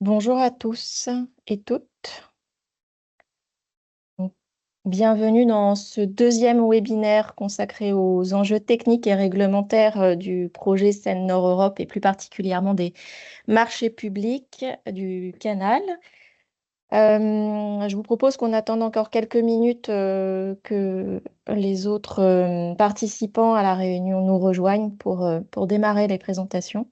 Bonjour à tous et toutes. Donc, bienvenue dans ce deuxième webinaire consacré aux enjeux techniques et réglementaires du projet Seine Nord Europe et plus particulièrement des marchés publics du canal. Je vous propose qu'on attende encore quelques minutes que les autres participants à la réunion nous rejoignent pour démarrer les présentations.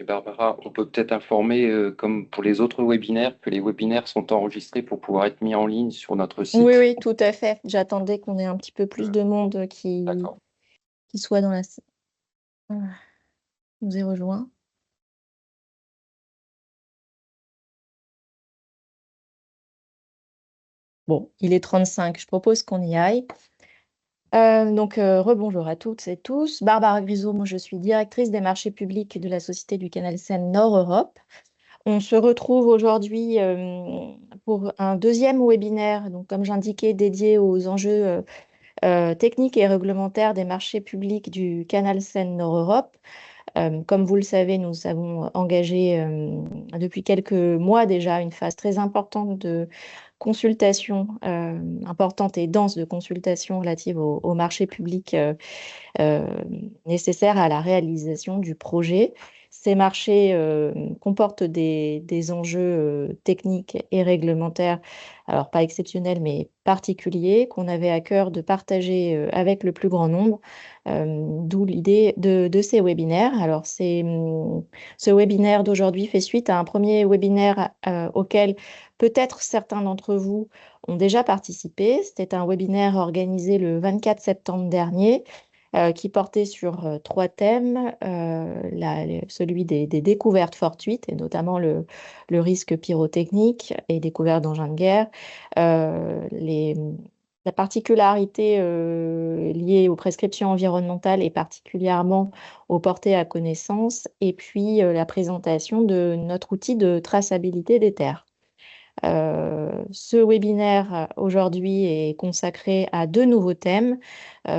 Et Barbara, on peut peut-être informer, comme pour les autres webinaires, que les webinaires sont enregistrés pour pouvoir être mis en ligne sur notre Oui, site. oui, tout à fait. J'attendais qu'on ait un petit peu plus de monde D'accord. qui soit dans la salle. Nous est rejoint. Bon, il est 35. Je propose qu'on y aille. Rebonjour à toutes et tous. Barbara Grisot, moi je suis directrice des marchés publics de la Société du Canal Seine Nord Europe. On se retrouve aujourd'hui pour un deuxième webinaire, donc comme j'indiquais, dédié aux enjeux techniques et réglementaires des marchés publics du Canal Seine Nord Europe. Comme vous le savez, nous avons engagé depuis quelques mois déjà une phase très importante de consultation, importante et dense de consultation relative au marché public euh, nécessaires à la réalisation du projet. Ces marchés comportent des enjeux techniques et réglementaires, alors pas exceptionnels, mais particuliers, qu'on avait à cœur de partager avec le plus grand nombre, d'où l'idée de ces webinaires. Alors, ce webinaire d'aujourd'hui fait suite à un premier webinaire auquel peut-être certains d'entre vous ont déjà participé. C'était un webinaire organisé le 24 septembre dernier qui portait sur trois thèmes, celui des découvertes fortuites, et notamment le risque pyrotechnique et découverte d'engins de guerre, la particularité liée aux prescriptions environnementales et particulièrement aux portées à connaissance, et puis la présentation de notre outil de traçabilité des terres. Ce webinaire aujourd'hui est consacré à deux nouveaux thèmes.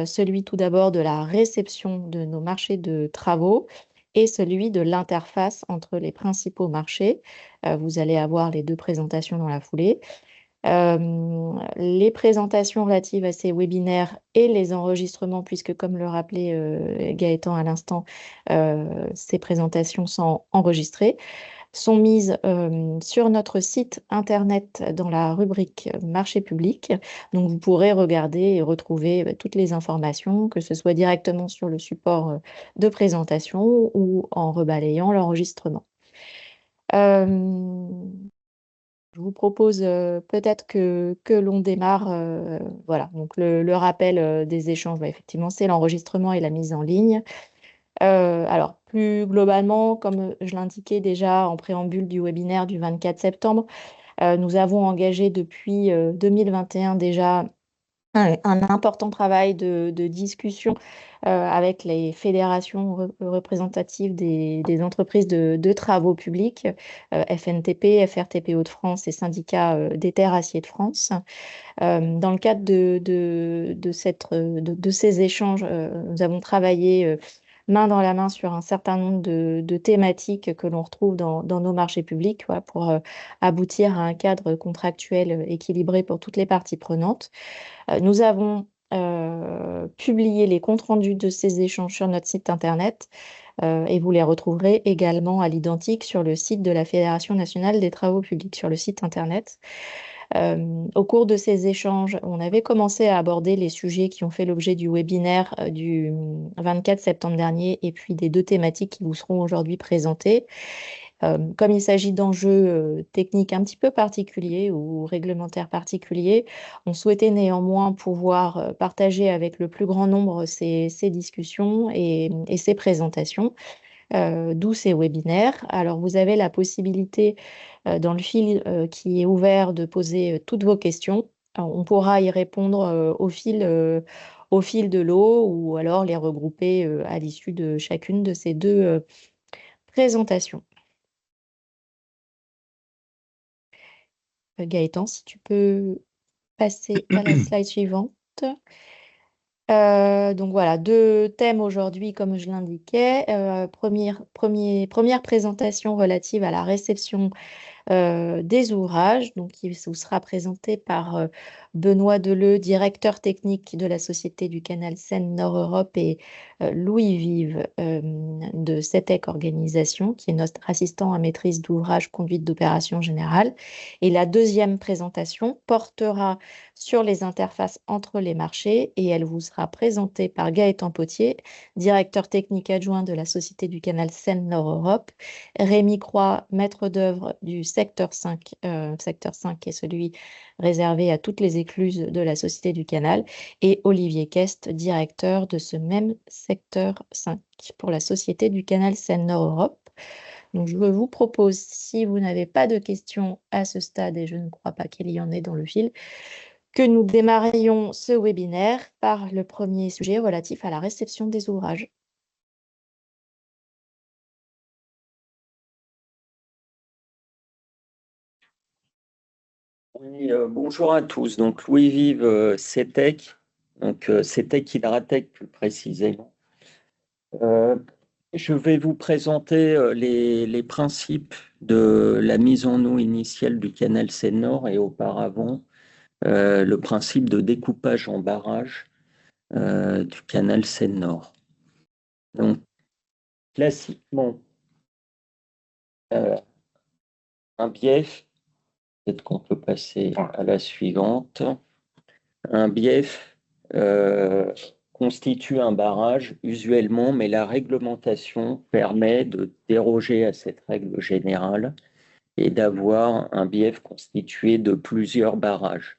Celui tout d'abord de la réception de nos marchés de travaux et celui de l'interface entre les principaux marchés. Vous allez avoir les deux présentations dans la foulée. Les présentations relatives à ces webinaires et les enregistrements, puisque comme le rappelait Gaëtan à l'instant, ces présentations sont enregistrées, sont mises sur notre site internet dans la rubrique marché public. Donc, vous pourrez regarder et retrouver toutes les informations, que ce soit directement sur le support de présentation ou en rebalayant l'enregistrement. Je vous propose peut-être que l'on démarre. Voilà, donc le rappel des échanges, bah, effectivement, c'est l'enregistrement et la mise en ligne. Alors, plus globalement, comme je l'indiquais déjà en préambule du webinaire du 24 septembre, nous avons engagé depuis 2021 déjà un important travail de discussion avec les fédérations représentatives des entreprises de travaux publics, FNTP, FRTP Hauts-de-France et syndicats des terrassiers de France. Dans le cadre de ces échanges, nous avons travaillé main dans la main sur un certain nombre de thématiques que l'on retrouve dans nos marchés publics, voilà, pour aboutir à un cadre contractuel équilibré pour toutes les parties prenantes. Nous avons publié les comptes rendus de ces échanges sur notre site internet et vous les retrouverez également à l'identique sur le site de la Fédération nationale des travaux publics, sur le site internet. Au cours de ces échanges, on avait commencé à aborder les sujets qui ont fait l'objet du webinaire du 24 septembre dernier et puis des deux thématiques qui vous seront aujourd'hui présentées. Comme il s'agit d'enjeux techniques un petit peu particuliers ou réglementaires particuliers, on souhaitait néanmoins pouvoir partager avec le plus grand nombre ces discussions et ces présentations, d'où ces webinaires. Alors, vous avez la possibilité, dans le fil qui est ouvert, de poser toutes vos questions. Alors, on pourra y répondre au fil de l'eau ou alors les regrouper à l'issue de chacune de ces deux présentations. Gaëtan, si tu peux passer à la slide suivante. Donc voilà, deux thèmes aujourd'hui, comme je l'indiquais. Première présentation relative à la réception des ouvrages, donc qui vous sera présenté par Benoît Deleu, directeur technique de la Société du Canal Seine-Nord Europe, et Louis Vive de CETEC Organisation, qui est notre assistant à maîtrise d'ouvrage conduite d'opération générale. Et la deuxième présentation portera sur les interfaces entre les marchés et elle vous sera présentée par Gaëtan Potier, directeur technique adjoint de la Société du Canal Seine-Nord Europe, Rémi Croix, maître d'œuvre du secteur 5, secteur 5 qui est celui réservé à toutes les écluses de la Société du Canal, et Olivier Kest, directeur de ce même secteur 5 pour la Société du Canal Seine-Nord Europe. Donc, je vous propose, si vous n'avez pas de questions à ce stade, et je ne crois pas qu'il y en ait dans le fil, que nous démarrions ce webinaire par le premier sujet relatif à la réception des ouvrages. Oui, bonjour à tous. Donc, Louis Vive, CETEC, donc CETEC Hydratec plus précisément. Je vais vous présenter les principes de la mise en eau initiale du canal Seine-Nord et auparavant le principe de découpage en barrage du canal Seine-Nord. Donc, classiquement, un bief, peut-être qu'on peut passer à la suivante. Un bief constitue un barrage usuellement, mais la réglementation permet de déroger à cette règle générale et d'avoir un bief constitué de plusieurs barrages.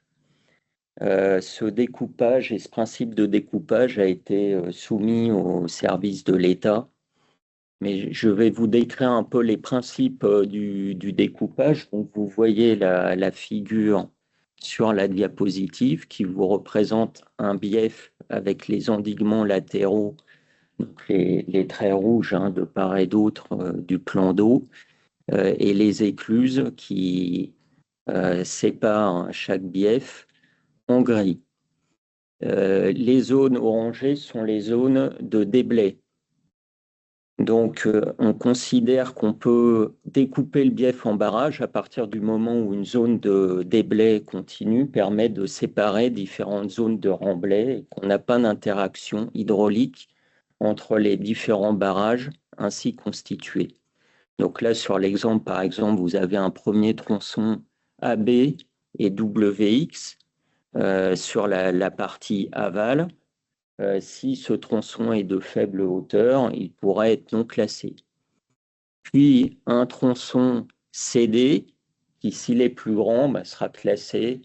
Ce découpage et ce principe de découpage a été soumis au service de l'État, mais je vais vous décrire un peu les principes du découpage. Donc, vous voyez la figure sur la diapositive qui vous représente un bief avec les endiguements latéraux, donc les traits rouges de part et d'autre du plan d'eau, et les écluses qui séparent chaque bief en gris. Les zones orangées sont les zones de déblai. Donc, on considère qu'on peut découper le bief en barrage à partir du moment où une zone de déblai continu permet de séparer différentes zones de remblai et qu'on n'a pas d'interaction hydraulique entre les différents barrages ainsi constitués. Donc là, sur l'exemple, par exemple, vous avez un premier tronçon AB et WX sur la partie aval. Si ce tronçon est de faible hauteur, il pourrait être non classé. Puis un tronçon CD, qui s'il est plus grand, sera classé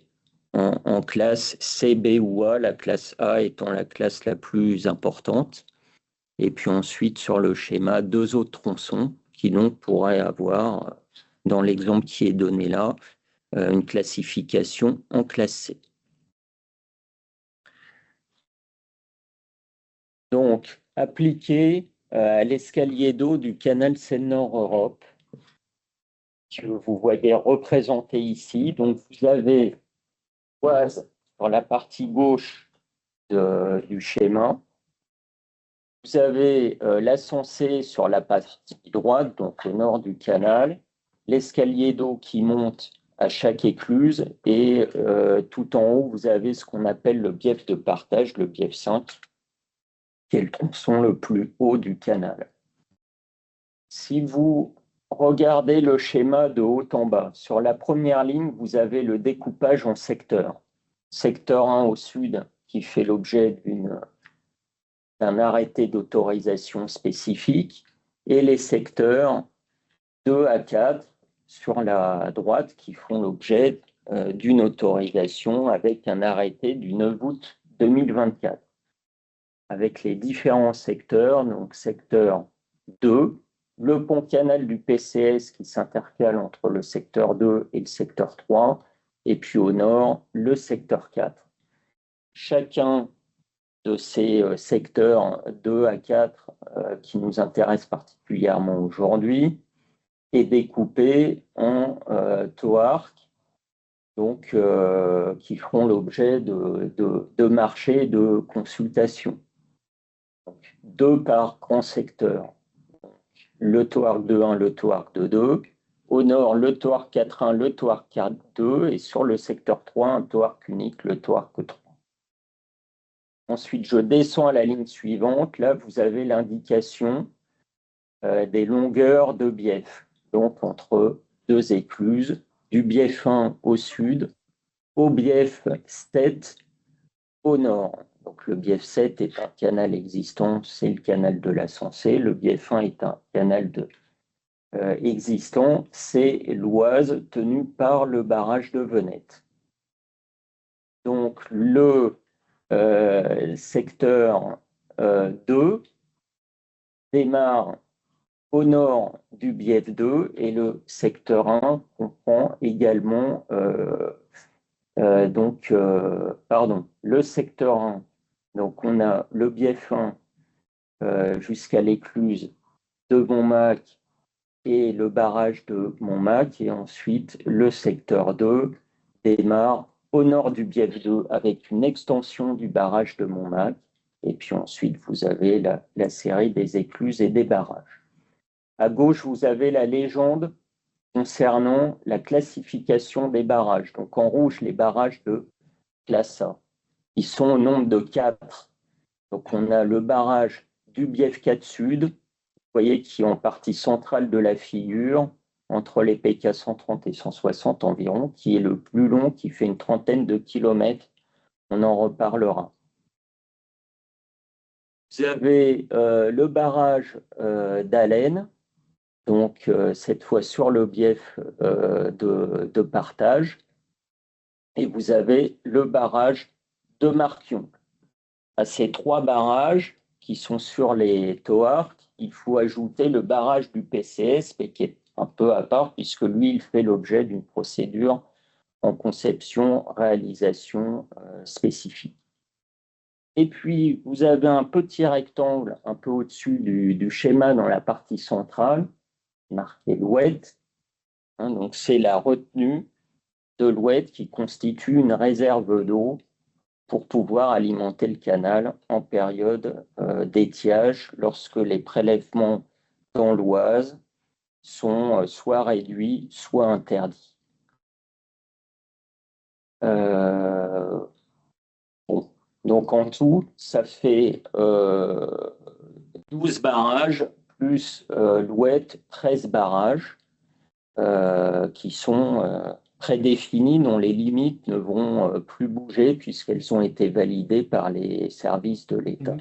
en classe C, B ou A, la classe A étant la classe la plus importante. Et puis ensuite, sur le schéma, deux autres tronçons qui donc pourraient avoir, dans l'exemple qui est donné là, une classification en classe C. Donc, appliqué à l'escalier d'eau du canal Seine-Nord Europe, que vous voyez représenté ici. Donc, vous avez sur la partie gauche du schéma, vous avez l'ascensé sur la partie droite, donc au nord du canal, l'escalier d'eau qui monte à chaque écluse et tout en haut, vous avez ce qu'on appelle le bief de partage, le bief 5, qui est le tronçon le plus haut du canal. Si vous regardez le schéma de haut en bas, sur la première ligne, vous avez le découpage en secteurs. Secteur 1 au sud, qui fait l'objet d'un arrêté d'autorisation spécifique, et les secteurs 2 à 4 sur la droite, qui font l'objet d'une autorisation avec un arrêté du 9 août 2024. Avec les différents secteurs, donc secteur 2, le pont canal du PCS qui s'intercale entre le secteur 2 et le secteur 3, et puis au nord, le secteur 4. Chacun de ces secteurs 2 à 4 qui nous intéressent particulièrement aujourd'hui est découpé en TOARC, donc qui feront l'objet de marchés de consultation. Donc, 2 par grand secteur. Le TOARC 2.1, le TOARC 2.2. Au nord, le TOARC 4.1, le TOARC 4.2. Et sur le secteur 3, un TOARC unique, le TOARC 3. Ensuite, je descends à la ligne suivante. Là, vous avez l'indication des longueurs de bief. Donc, entre 2 écluses, du bief 1 au sud, au bief 7 au nord. Donc, le bief 7 est un canal existant, c'est le canal de la Sensée. Le bief 1 est un canal existant, c'est l'Oise tenu par le barrage de Venette. Donc, le secteur 2 démarre au nord du bief 2 et le secteur 1 comprend également le secteur 1. Donc, on a le bief 1 jusqu'à l'écluse de Montmac et le barrage de Montmac. Et ensuite, le secteur 2 démarre au nord du bief 2 avec une extension du barrage de Montmac. Et puis ensuite, vous avez la série des écluses et des barrages. À gauche, vous avez la légende concernant la classification des barrages. Donc en rouge, les barrages de classe A. Ils sont au nombre de 4. Donc on a le barrage du bief 4 Sud, vous voyez, qui est en partie centrale de la figure, entre les PK 130 et 160 environ, qui est le plus long, qui fait une trentaine de kilomètres. On en reparlera. Vous avez le barrage d'Allen, donc cette fois sur le bief de partage, et vous avez le barrage de Marquion. À ces 3 barrages qui sont sur les TOARC, il faut ajouter le barrage du PCS, mais qui est un peu à part, puisque lui, il fait l'objet d'une procédure en conception-réalisation spécifique. Et puis, vous avez un petit rectangle un peu au-dessus du schéma dans la partie centrale, marqué l'oued. Donc, c'est la retenue de l'oued qui constitue une réserve d'eau pour pouvoir alimenter le canal en période d'étiage lorsque les prélèvements dans l'Oise sont soit réduits, soit interdits. Bon. Donc en tout, ça fait 12 barrages plus l'oued, 13 barrages qui sont prédéfinies, dont les limites ne vont plus bouger puisqu'elles ont été validées par les services de l'État.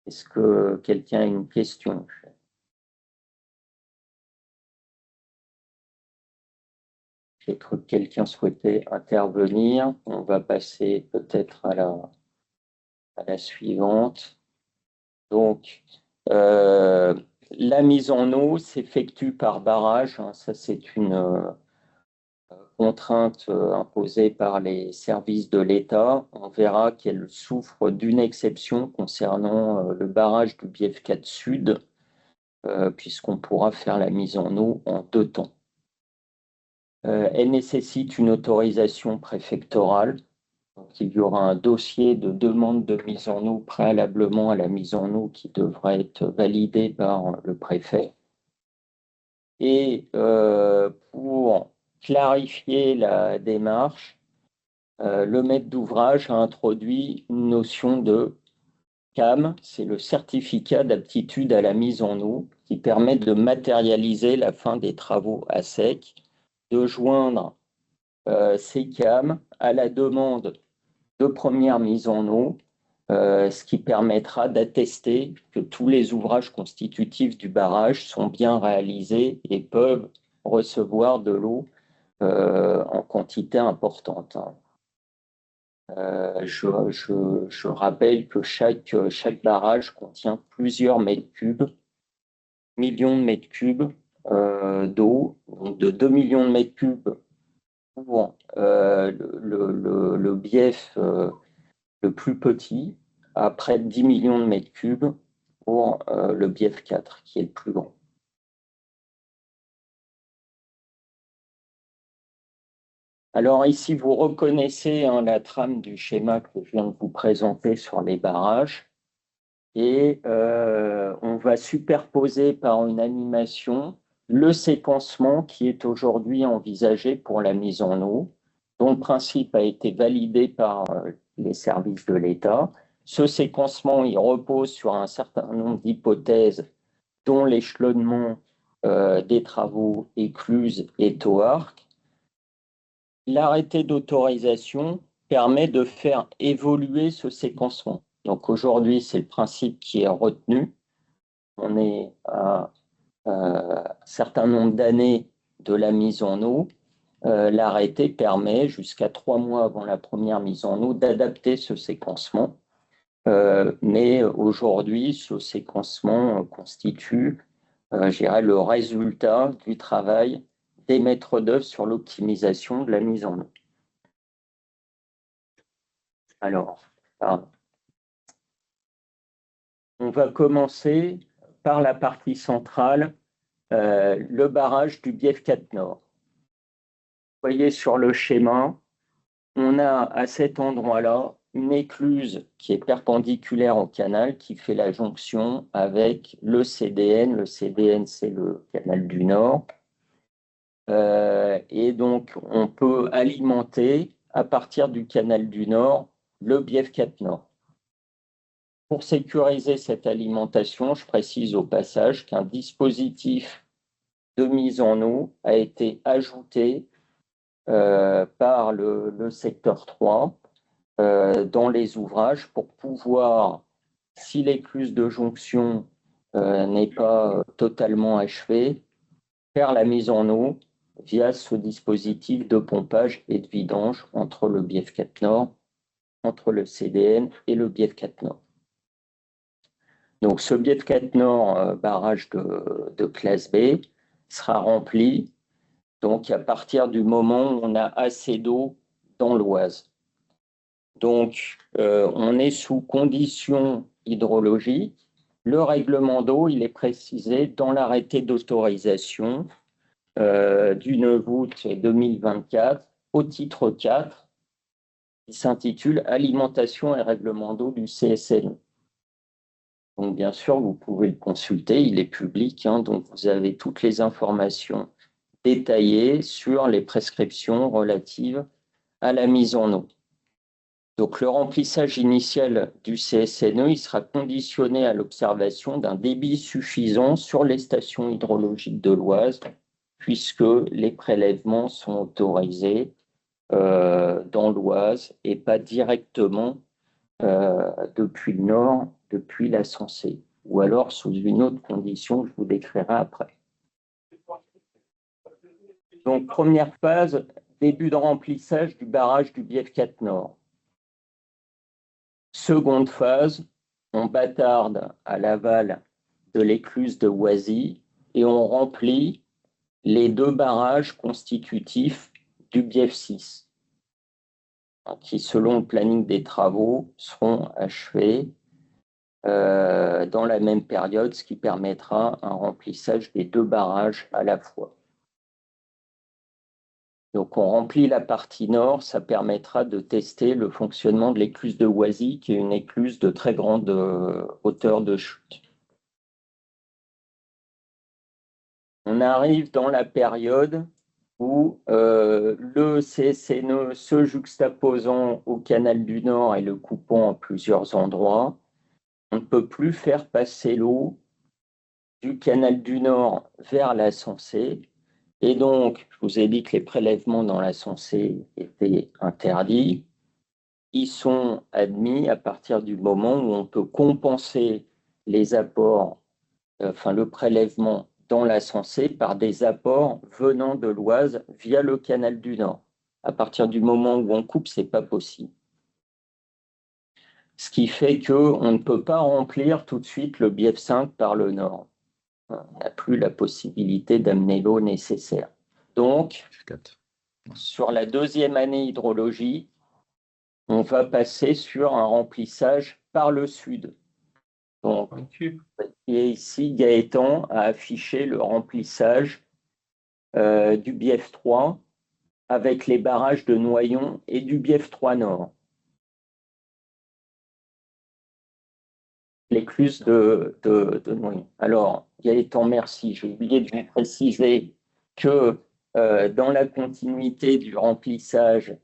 Est-ce que quelqu'un a une question? Peut-être que quelqu'un souhaitait intervenir. On va passer peut-être à la suivante. Donc, la mise en eau s'effectue par barrage. Ça, c'est une contrainte imposée par les services de l'État. On verra qu'elle souffre d'une exception concernant le barrage du bief 4 Sud, puisqu'on pourra faire la mise en eau en 2 temps. Elle nécessite une autorisation préfectorale. Donc, il y aura un dossier de demande de mise en eau préalablement à la mise en eau qui devrait être validé par le préfet. Et pour clarifier la démarche, le maître d'ouvrage a introduit une notion de CAM, c'est le certificat d'aptitude à la mise en eau, qui permet de matérialiser la fin des travaux à sec, de joindre ces CAM à la demande de première mise en eau, ce qui permettra d'attester que tous les ouvrages constitutifs du barrage sont bien réalisés et peuvent recevoir de l'eau en quantité importante. Je rappelle que chaque barrage contient plusieurs mètres cubes, millions de mètres cubes d'eau, donc de 2 millions de mètres cubes pour le bief le plus petit, à près de 10 millions de mètres cubes pour le bief 4, qui est le plus grand. Alors ici, vous reconnaissez la trame du schéma que je viens de vous présenter sur les barrages. Et on va superposer par une animation le séquencement qui est aujourd'hui envisagé pour la mise en eau, dont le principe a été validé par les services de l'État. Ce séquencement, il repose sur un certain nombre d'hypothèses, dont l'échelonnement des travaux écluses et TOARC. L'arrêté d'autorisation permet de faire évoluer ce séquencement. Donc aujourd'hui, c'est le principe qui est retenu. On est à un certain nombre d'années de la mise en eau. L'arrêté permet, jusqu'à 3 mois avant la première mise en eau, d'adapter ce séquencement. Mais aujourd'hui, ce séquencement constitue, je dirais, le résultat du travail des maîtres d'œuvre sur l'optimisation de la mise en eau. Alors, on va commencer par la partie centrale, le barrage du Bief 4 Nord. Vous voyez sur le schéma, on a à cet endroit-là une écluse qui est perpendiculaire au canal qui fait la jonction avec le CDN. Le CDN, c'est le canal du Nord. Et donc, on peut alimenter à partir du canal du Nord le Bief 4 Nord. Pour sécuriser cette alimentation, je précise au passage qu'un dispositif de mise en eau a été ajouté par le secteur 3 dans les ouvrages pour pouvoir, si l'écluse de jonction n'est pas totalement achevée, faire la mise en eau via ce dispositif de pompage et de vidange entre le Bief 4 Nord, entre le CDN et le Bief 4 Nord. Donc ce Bief 4 Nord, barrage de classe B, sera rempli donc à partir du moment où on a assez d'eau dans l'Oise. Donc on est sous conditions hydrologiques. Le règlement d'eau, il est précisé dans l'arrêté d'autorisation du 9 août 2024 au titre 4, qui s'intitule Alimentation et règlement d'eau du CSN. Donc bien sûr, vous pouvez le consulter, il est public, donc vous avez toutes les informations détaillées sur les prescriptions relatives à la mise en eau. Donc le remplissage initial du CSNE, il sera conditionné à l'observation d'un débit suffisant sur les stations hydrologiques de l'Oise, puisque les prélèvements sont autorisés dans l'Oise et pas directement depuis le nord, depuis la Sensée, ou alors sous une autre condition que je vous décrirai après. Donc première phase, début de remplissage du barrage du Bief 4 Nord. Seconde phase, on bâtarde à l'aval de l'écluse de Oisy et on remplit les 2 barrages constitutifs du Bief 6, qui, selon le planning des travaux, seront achevés dans la même période, ce qui permettra un remplissage des 2 barrages à la fois. Donc on remplit la partie nord, ça permettra de tester le fonctionnement de l'écluse de Oisy, qui est une écluse de très grande hauteur de chute. On arrive dans la période où le CSNE se juxtaposant au canal du Nord et le coupant à plusieurs endroits, on ne peut plus faire passer l'eau du canal du Nord vers la Sensée. Et donc, je vous ai dit que les prélèvements dans la Sensée étaient interdits. Ils sont admis à partir du moment où on peut compenser les apports, le prélèvement dans la Sensée par des apports venant de l'Oise via le canal du Nord. À partir du moment où on coupe, ce n'est pas possible. Ce qui fait qu'on ne peut pas remplir tout de suite le Bief 5 par le Nord. On n'a plus la possibilité d'amener l'eau nécessaire. Donc, sur la deuxième année hydrologique, on va passer sur un remplissage par le sud. Donc, et ici, Gaëtan a affiché le remplissage du Bief 3 avec les barrages de Noyon et du Bief 3 Nord. L'écluse de Noyon. Alors, Gaëtan, merci. J'ai oublié de vous préciser que dans la continuité du remplissage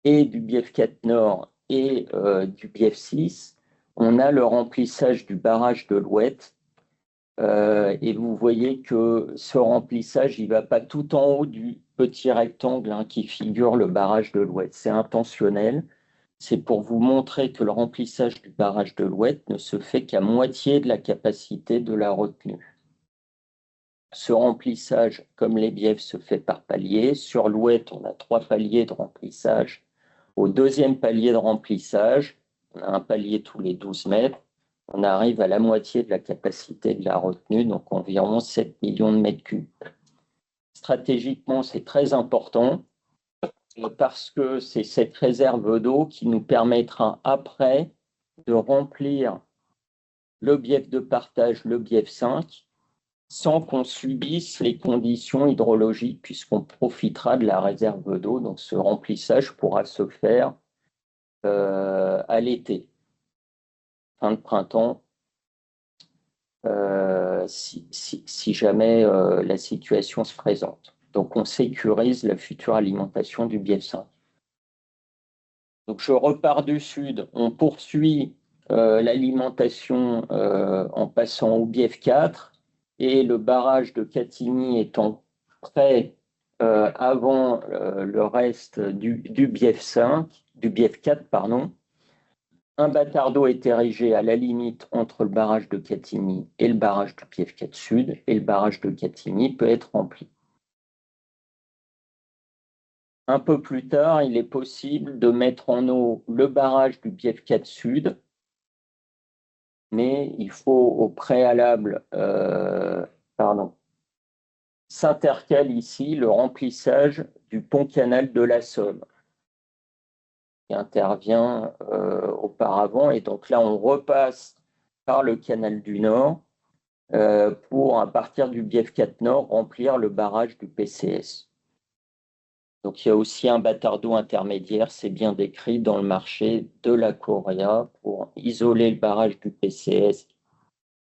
et du Bief 4 Nord et du Bief 6, on a le remplissage du barrage de l'Ouette. Et vous voyez que ce remplissage, il ne va pas tout en haut du petit rectangle qui figure le barrage de l'Ouette. C'est intentionnel. C'est pour vous montrer que le remplissage du barrage de l'Ouette ne se fait qu'à moitié de la capacité de la retenue. Ce remplissage, comme les biefs, se fait par palier. Sur l'Ouette, on a 3 paliers de remplissage. Au deuxième palier de remplissage, on a un palier tous les 12 mètres. On arrive à la moitié de la capacité de la retenue, donc environ 7 millions de mètres cubes. Stratégiquement, c'est très important parce que c'est cette réserve d'eau qui nous permettra après de remplir le bief de partage, le bief 5, sans qu'on subisse les conditions hydrologiques, puisqu'on profitera de la réserve d'eau. Donc ce remplissage pourra se faire à l'été, fin de printemps, si jamais la situation se présente. Donc on sécurise la future alimentation du bief 5. Donc je repars du sud, on poursuit l'alimentation en passant au bief 4 et le barrage de Catigny étant prêt avant le reste du bief 5, du bief 4, pardon. Un bâtard d'eau est érigé à la limite entre le barrage de Catigny et le barrage du bief 4 Sud, et le barrage de Catigny peut être rempli. Un peu plus tard, il est possible de mettre en eau le barrage du bief 4 Sud, mais il faut au préalable, s'intercale ici le remplissage du pont-canal de la Somme, qui intervient auparavant. Et donc là, on repasse par le canal du Nord pour, à partir du bief 4 Nord, remplir le barrage du PCS. Donc il y a aussi un bâtard d'eau intermédiaire, c'est bien décrit dans le marché de la Coréa, pour isoler le barrage du PCS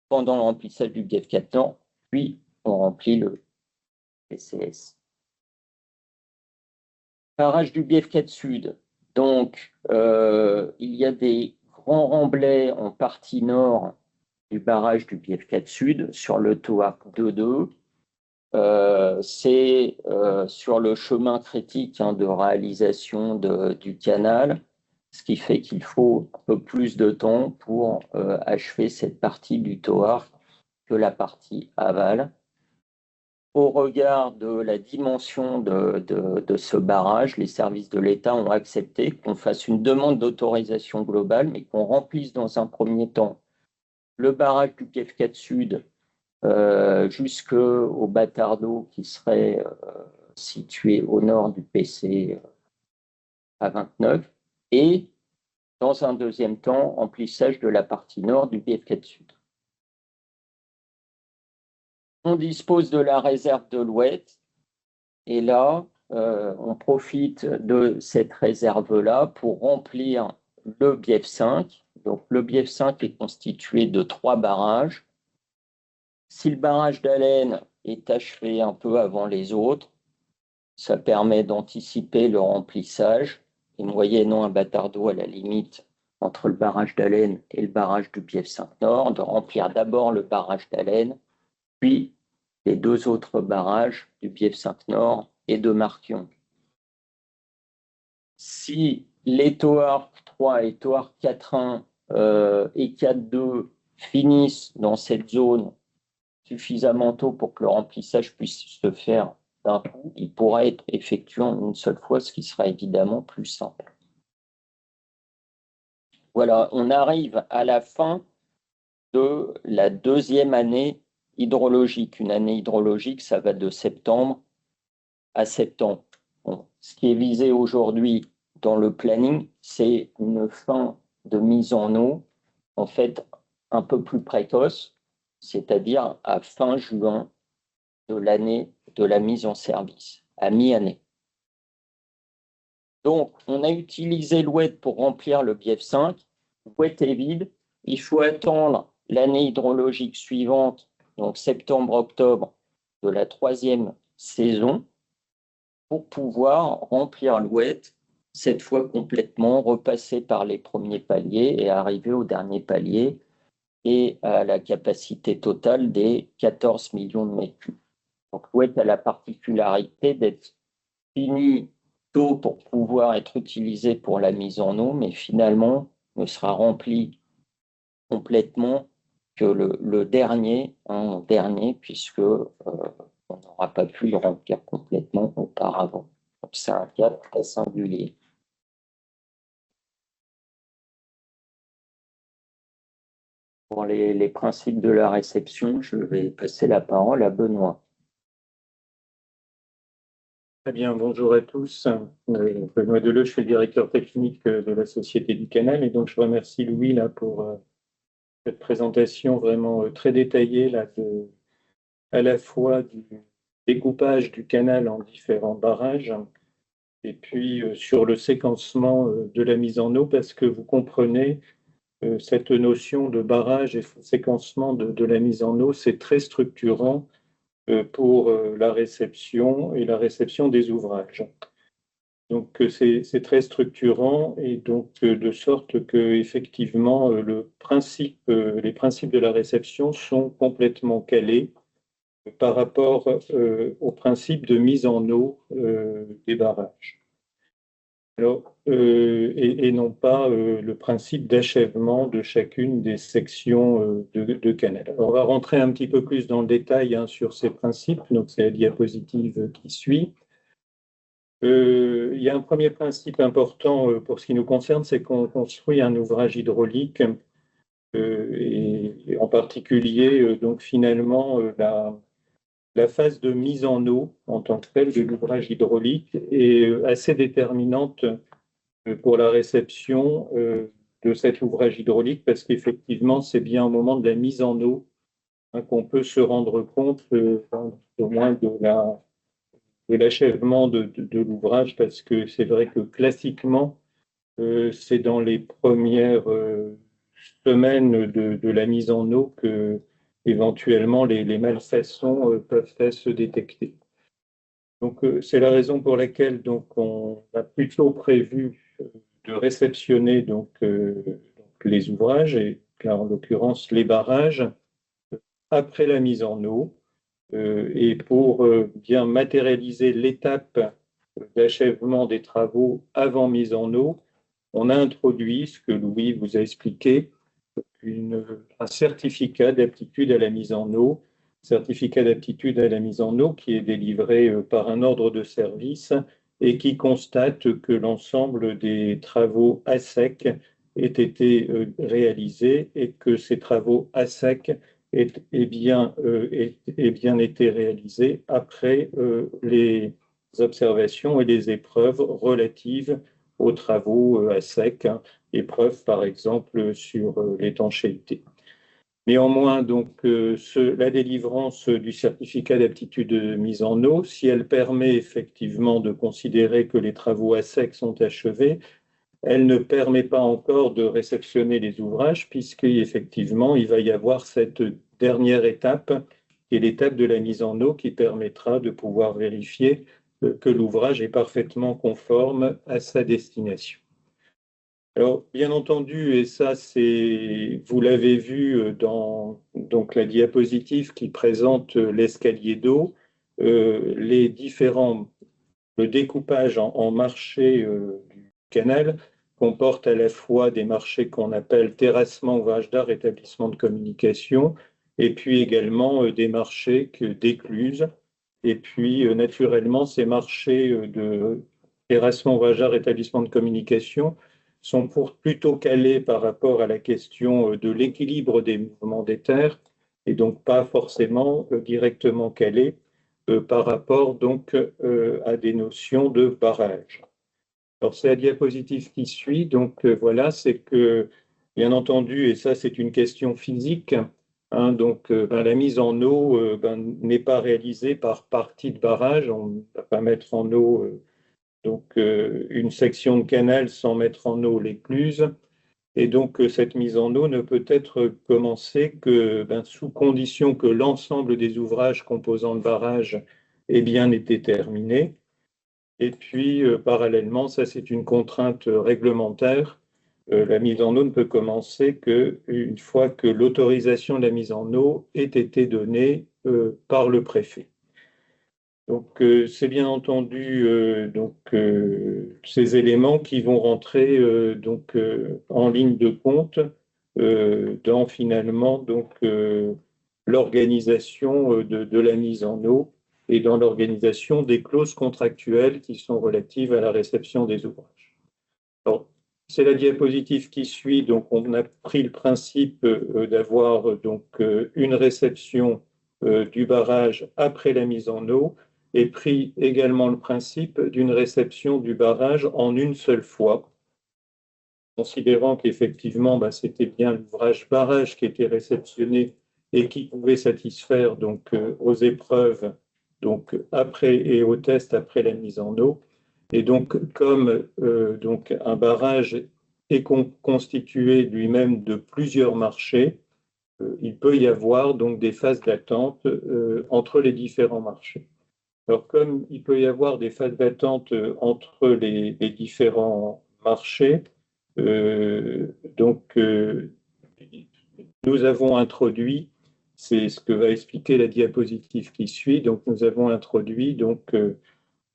pendant le remplissage du bief 4 Nord, puis on remplit le PCS. Barrage du bief 4 Sud. Donc, il y a des grands remblais en partie nord du barrage du bief 4 Sud sur le TOAC 2.2. C'est sur le chemin critique de réalisation du canal, ce qui fait qu'il faut un peu plus de temps pour achever cette partie du TOAC que la partie aval. Au regard de la dimension de ce barrage, les services de l'État ont accepté qu'on fasse une demande d'autorisation globale, mais qu'on remplisse dans un premier temps le barrage du bief 4 Sud jusqu'au bâtard d'eau qui serait situé au nord du PC à 29, et dans un deuxième temps, remplissage de la partie nord du bief 4 Sud. On dispose de la réserve de l'Ouette, et là, on profite de cette réserve-là pour remplir le bief 5. Donc, le bief 5 est constitué de 3 barrages. Si le barrage d'Allen est achevé un peu avant les autres, ça permet d'anticiper le remplissage, et moyennant un bâtard d'eau à la limite entre le barrage d'Allen et le barrage du bief 5 Nord, de remplir d'abord le barrage d'Allen, puis les 2 autres barrages du bief 5 Nord et de Marquion. Si les TOARC 3 et TOARC 4.1 et 4.2 finissent dans cette zone suffisamment tôt pour que le remplissage puisse se faire d'un coup, il pourra être effectué en une seule fois, ce qui sera évidemment plus simple. Voilà, on arrive à la fin de la deuxième année hydrologique. Une année hydrologique, ça va de septembre à septembre. Bon, ce qui est visé aujourd'hui dans le planning, c'est une fin de mise en eau, en fait, un peu plus précoce, c'est-à-dire à fin juin de l'année de la mise en service, à mi-année. Donc, on a utilisé l'oued pour remplir le bief 5. L'oued est vide. Il faut attendre l'année hydrologique suivante, donc septembre-octobre de la 3e saison, pour pouvoir remplir l'oued, cette fois complètement, repasser par les premiers paliers et arriver au dernier palier et à la capacité totale des 14 millions de mètres cubes. Donc l'oued a la particularité d'être fini tôt pour pouvoir être utilisé pour la mise en eau, mais finalement ne sera rempli complètement que le dernier, puisque on n'aura pas pu le remplir complètement auparavant. Donc c'est un cas très singulier. Pour les principes de la réception, je vais passer la parole à Benoît. Très bien, bonjour à tous. Benoît Deleu, je suis le directeur technique de la Société du Canal et donc je remercie Louis là, pour cette présentation vraiment très détaillée là, à la fois du découpage du canal en différents barrages et puis sur le séquencement de la mise en eau parce que vous comprenez cette notion de barrage et séquencement de la mise en eau, c'est très structurant pour la réception et la réception des ouvrages. Donc c'est très structurant et donc de sorte que effectivement les principes de la réception sont complètement calés par rapport au principe de mise en eau des barrages. Alors, et non pas le principe d'achèvement de chacune des sections de canal. Alors, on va rentrer un petit peu plus dans le détail sur ces principes, donc c'est la diapositive qui suit. Il y a un premier principe important pour ce qui nous concerne, c'est qu'on construit un ouvrage hydraulique et en particulier donc finalement la phase de mise en eau en tant que telle de l'ouvrage hydraulique est assez déterminante pour la réception de cet ouvrage hydraulique parce qu'effectivement, c'est bien au moment de la mise en eau qu'on peut se rendre compte au moins de l'achèvement de l'ouvrage parce que c'est vrai que classiquement, c'est dans les premières semaines de la mise en eau que éventuellement les malfaçons peuvent se détecter. Donc, c'est la raison pour laquelle donc, on a plutôt prévu de réceptionner donc, les ouvrages, et là, en l'occurrence les barrages, après la mise en eau, et pour bien matérialiser l'étape d'achèvement des travaux avant mise en eau, on a introduit, ce que Louis vous a expliqué, un certificat d'aptitude à la mise en eau, certificat d'aptitude à la mise en eau qui est délivré par un ordre de service et qui constate que l'ensemble des travaux à sec aient été réalisés et que ces travaux à sec aient bien été réalisés après les observations et les épreuves relatives aux travaux à sec, épreuves par exemple sur l'étanchéité. Néanmoins, donc, la délivrance du certificat d'aptitude de mise en eau, si elle permet effectivement de considérer que les travaux à sec sont achevés, elle ne permet pas encore de réceptionner les ouvrages, puisqu'effectivement, il va y avoir cette dernière étape, qui est l'étape de la mise en eau, qui permettra de pouvoir vérifier que l'ouvrage est parfaitement conforme à sa destination. Alors, bien entendu, et ça, vous l'avez vu dans donc, la diapositive qui présente l'escalier d'eau, le découpage en marchés du canal comporte à la fois des marchés qu'on appelle terrassement, ouvrage d'art, établissement de communication, et puis également des marchés d'écluses. Et puis, naturellement, ces marchés de terrassement, ouvrage d'art, établissement de communication sont plutôt calés par rapport à la question de l'équilibre des mouvements des terres et donc pas forcément directement calés par rapport donc à des notions de barrage. Alors, c'est la diapositive qui suit. Donc, voilà, c'est que, bien entendu, et ça, c'est une question physique, hein, donc, la mise en eau n'est pas réalisée par partie de barrage. On ne va pas mettre en eau une section de canal sans mettre en eau l'écluse. Et donc, cette mise en eau ne peut être commencée que sous condition que l'ensemble des ouvrages composant le barrage ait bien été terminé. Et puis, parallèlement, ça c'est une contrainte réglementaire. La mise en eau ne peut commencer qu'une fois que l'autorisation de la mise en eau ait été donnée par le préfet. Donc, c'est bien entendu ces éléments qui vont rentrer en ligne de compte dans finalement l'organisation de la mise en eau et dans l'organisation des clauses contractuelles qui sont relatives à la réception des ouvrages. Alors, c'est la diapositive qui suit. Donc, on a pris le principe d'avoir une réception du barrage après la mise en eau et pris également le principe d'une réception du barrage en une seule fois, considérant qu'effectivement, c'était bien l'ouvrage barrage qui était réceptionné et qui pouvait satisfaire aux épreuves après et aux tests après la mise en eau. Et donc, comme un barrage est constitué lui-même de plusieurs marchés, il peut y avoir des phases d'attente entre les différents marchés. Alors, comme il peut y avoir des phases d'attente entre les différents marchés, nous avons introduit, c'est ce que va expliquer la diapositive qui suit, donc nous avons introduit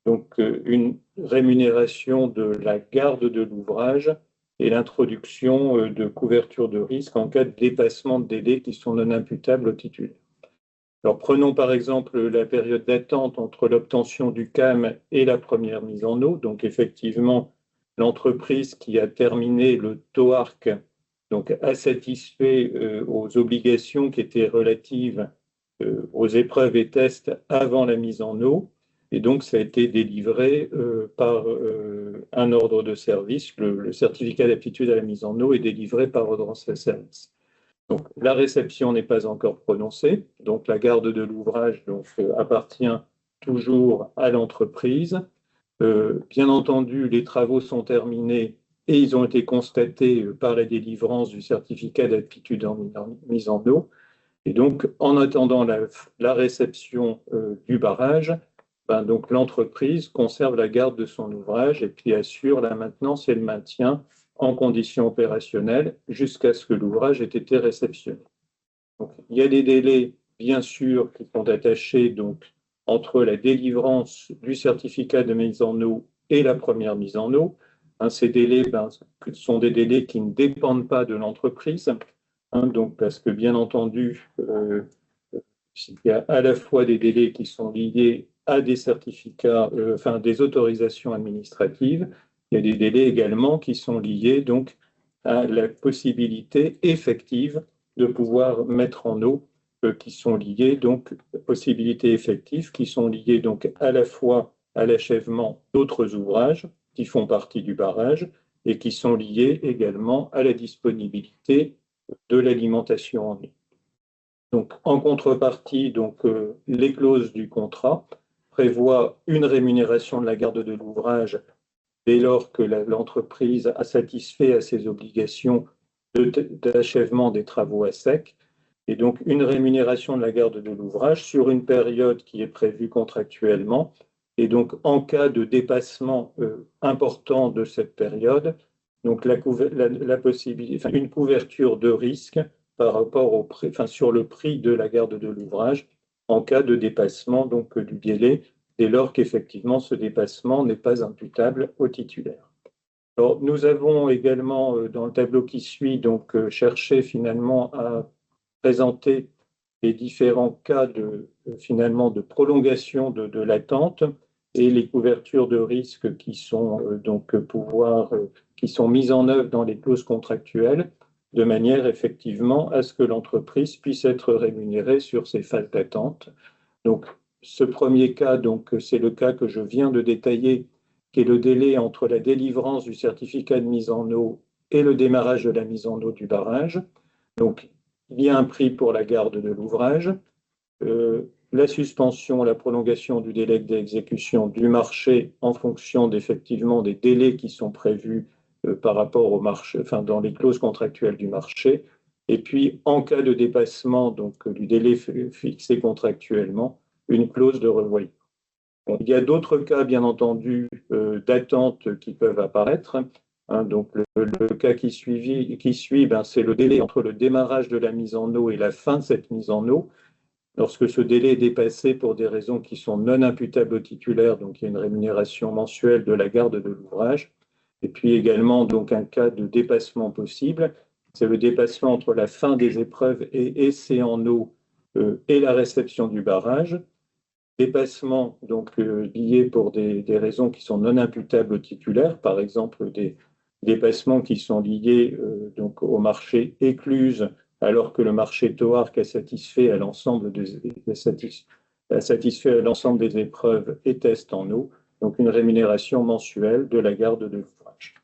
une rémunération de la garde de l'ouvrage et l'introduction de couverture de risque en cas de dépassement de délais qui sont non imputables au titulaire. Alors, prenons par exemple la période d'attente entre l'obtention du CAM et la première mise en eau. Donc, effectivement, l'entreprise qui a terminé le TOARC a satisfait aux obligations qui étaient relatives aux épreuves et tests avant la mise en eau. Et donc, ça a été délivré par un ordre de service. Le certificat d'aptitude à la mise en eau est délivré par ordonnance de service. Donc, la réception n'est pas encore prononcée, donc la garde de l'ouvrage appartient toujours à l'entreprise. Bien entendu, les travaux sont terminés et ils ont été constatés par la délivrance du certificat d'aptitude en mise en eau. Et donc, en attendant la réception du barrage, l'entreprise conserve la garde de son ouvrage et puis assure la maintenance et le maintien en conditions opérationnelles jusqu'à ce que l'ouvrage ait été réceptionné. Donc, il y a des délais, bien sûr, qui sont attachés entre la délivrance du certificat de mise en eau et la première mise en eau. Ces délais sont des délais qui ne dépendent pas de l'entreprise, parce que, bien entendu, il y a à la fois des délais qui sont liés à des certificats, des autorisations administratives. Il y a des délais également qui sont liés à la possibilité effective de pouvoir mettre en eau, qui sont liés possibilités effectives qui sont liées à la fois à l'achèvement d'autres ouvrages qui font partie du barrage et qui sont liés également à la disponibilité de l'alimentation en eau. Donc, en contrepartie, les clauses du contrat prévoient une rémunération de la garde de l'ouvrage dès lors que l'entreprise a satisfait à ses obligations d'achèvement des travaux à sec, et donc une rémunération de la garde de l'ouvrage sur une période qui est prévue contractuellement. Et donc, en cas de dépassement important de cette période, une couverture de risque par rapport sur le prix de la garde de l'ouvrage en cas de dépassement du délai, dès lors qu'effectivement ce dépassement n'est pas imputable au titulaire. Alors, nous avons également dans le tableau qui suit cherché finalement à présenter les différents cas de prolongation de l'attente et les couvertures de risque qui sont mises en œuvre dans les clauses contractuelles, de manière effectivement à ce que l'entreprise puisse être rémunérée sur ces phases d'attente. Donc, ce premier cas, donc c'est le cas que je viens de détailler, qui est le délai entre la délivrance du certificat de mise en eau et le démarrage de la mise en eau du barrage. Donc, il y a un prix pour la garde de l'ouvrage, la suspension, la prolongation du délai d'exécution du marché en fonction effectivement des délais qui sont prévus par rapport au marché, enfin dans les clauses contractuelles du marché. Et puis, en cas de dépassement donc, du délai fixé contractuellement, une clause de revoyure. Bon, il y a d'autres cas, bien entendu, d'attente qui peuvent apparaître. Hein, donc, le cas qui suit, ben, c'est le délai entre le démarrage de la mise en eau et la fin de cette mise en eau. Lorsque ce délai est dépassé pour des raisons qui sont non imputables au titulaire, donc il y a une rémunération mensuelle de la garde de l'ouvrage. Et puis également, donc, un cas de dépassement possible, c'est le dépassement entre la fin des épreuves et essais en eau et la réception du barrage. Dépassement donc lié pour des raisons qui sont non imputables au titulaire, par exemple des dépassements qui sont liés donc au marché écluse, alors que le marché TOARC a satisfait à l'ensemble des épreuves et tests en eau, donc une rémunération mensuelle de la garde de l'ouvrage.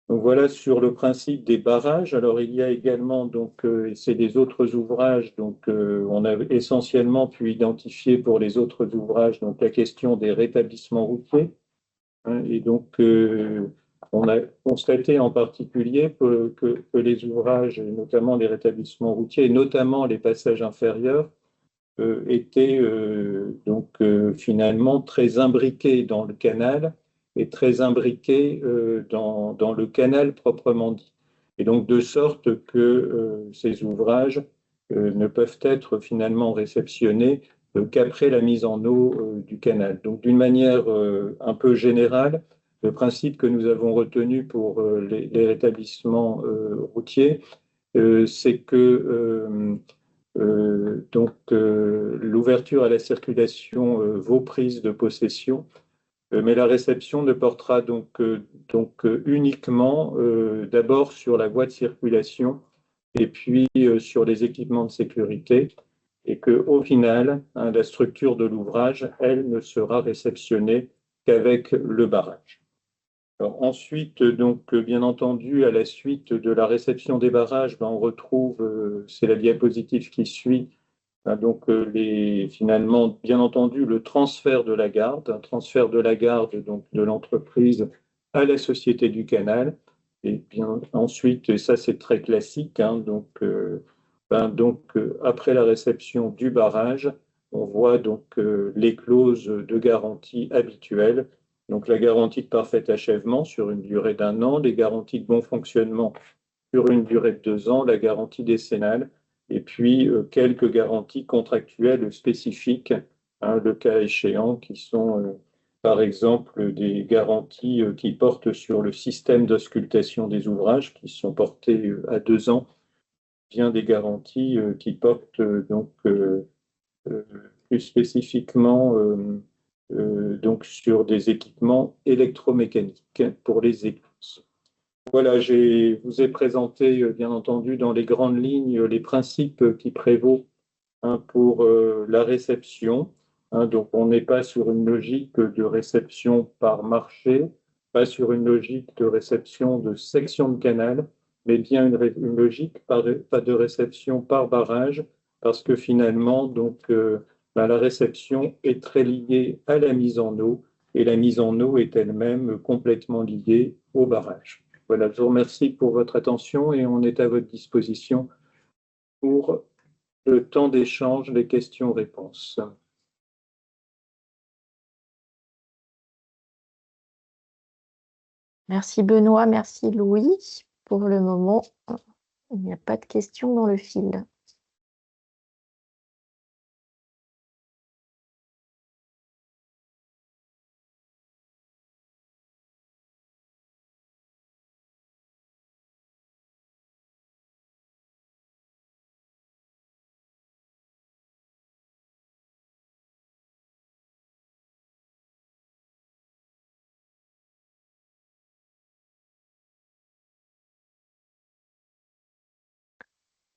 Donc voilà sur le principe des barrages. Alors il y a également donc c'est des autres ouvrages. Donc on a essentiellement pu identifier pour les autres ouvrages donc la question des rétablissements routiers. Hein, et donc on a constaté en particulier que les ouvrages, et notamment les rétablissements routiers, et notamment les passages inférieurs, étaient donc finalement très imbriqués dans le canal et très imbriqués dans le canal proprement dit. Et donc de sorte que ces ouvrages ne peuvent être finalement réceptionnés qu'après la mise en eau du canal. Donc d'une manière un peu générale, le principe que nous avons retenu pour les rétablissements routiers, c'est que l'ouverture à la circulation vaut prise de possession, mais la réception ne portera donc uniquement d'abord sur la voie de circulation et puis sur les équipements de sécurité, et qu'au final, hein, la structure de l'ouvrage, elle, ne sera réceptionnée qu'avec le barrage. Alors ensuite, donc, bien entendu, à la suite de la réception des barrages, ben, on retrouve, c'est la diapositive qui suit, hein, donc finalement, bien entendu, le transfert de la garde, un transfert de la garde donc, de l'entreprise à la Société du Canal. Et bien ensuite, et ça c'est très classique, hein, après la réception du barrage, on voit donc les clauses de garantie habituelles. Donc la garantie de parfait achèvement sur une durée d'1 an, les garanties de bon fonctionnement sur une durée de 2 ans, la garantie décennale, et puis quelques garanties contractuelles spécifiques, hein, le cas échéant, qui sont par exemple des garanties qui portent sur le système d'auscultation des ouvrages, qui sont portées à 2 ans, bien des garanties qui portent plus spécifiquement donc sur des équipements électromécaniques pour les écluses. Voilà, je vous ai présenté, bien entendu, dans les grandes lignes, les principes qui prévaut, hein, pour la réception. Hein, donc, on n'est pas sur une logique de réception par marché, pas sur une logique de réception de section de canal, mais bien une logique pas de réception par barrage, parce que finalement, donc, la réception est très liée à la mise en eau, et la mise en eau est elle-même complètement liée au barrage. Voilà, je vous remercie pour votre attention et on est à votre disposition pour le temps d'échange, les questions-réponses. Merci Benoît, merci Louis. Pour le moment, il n'y a pas de questions dans le fil.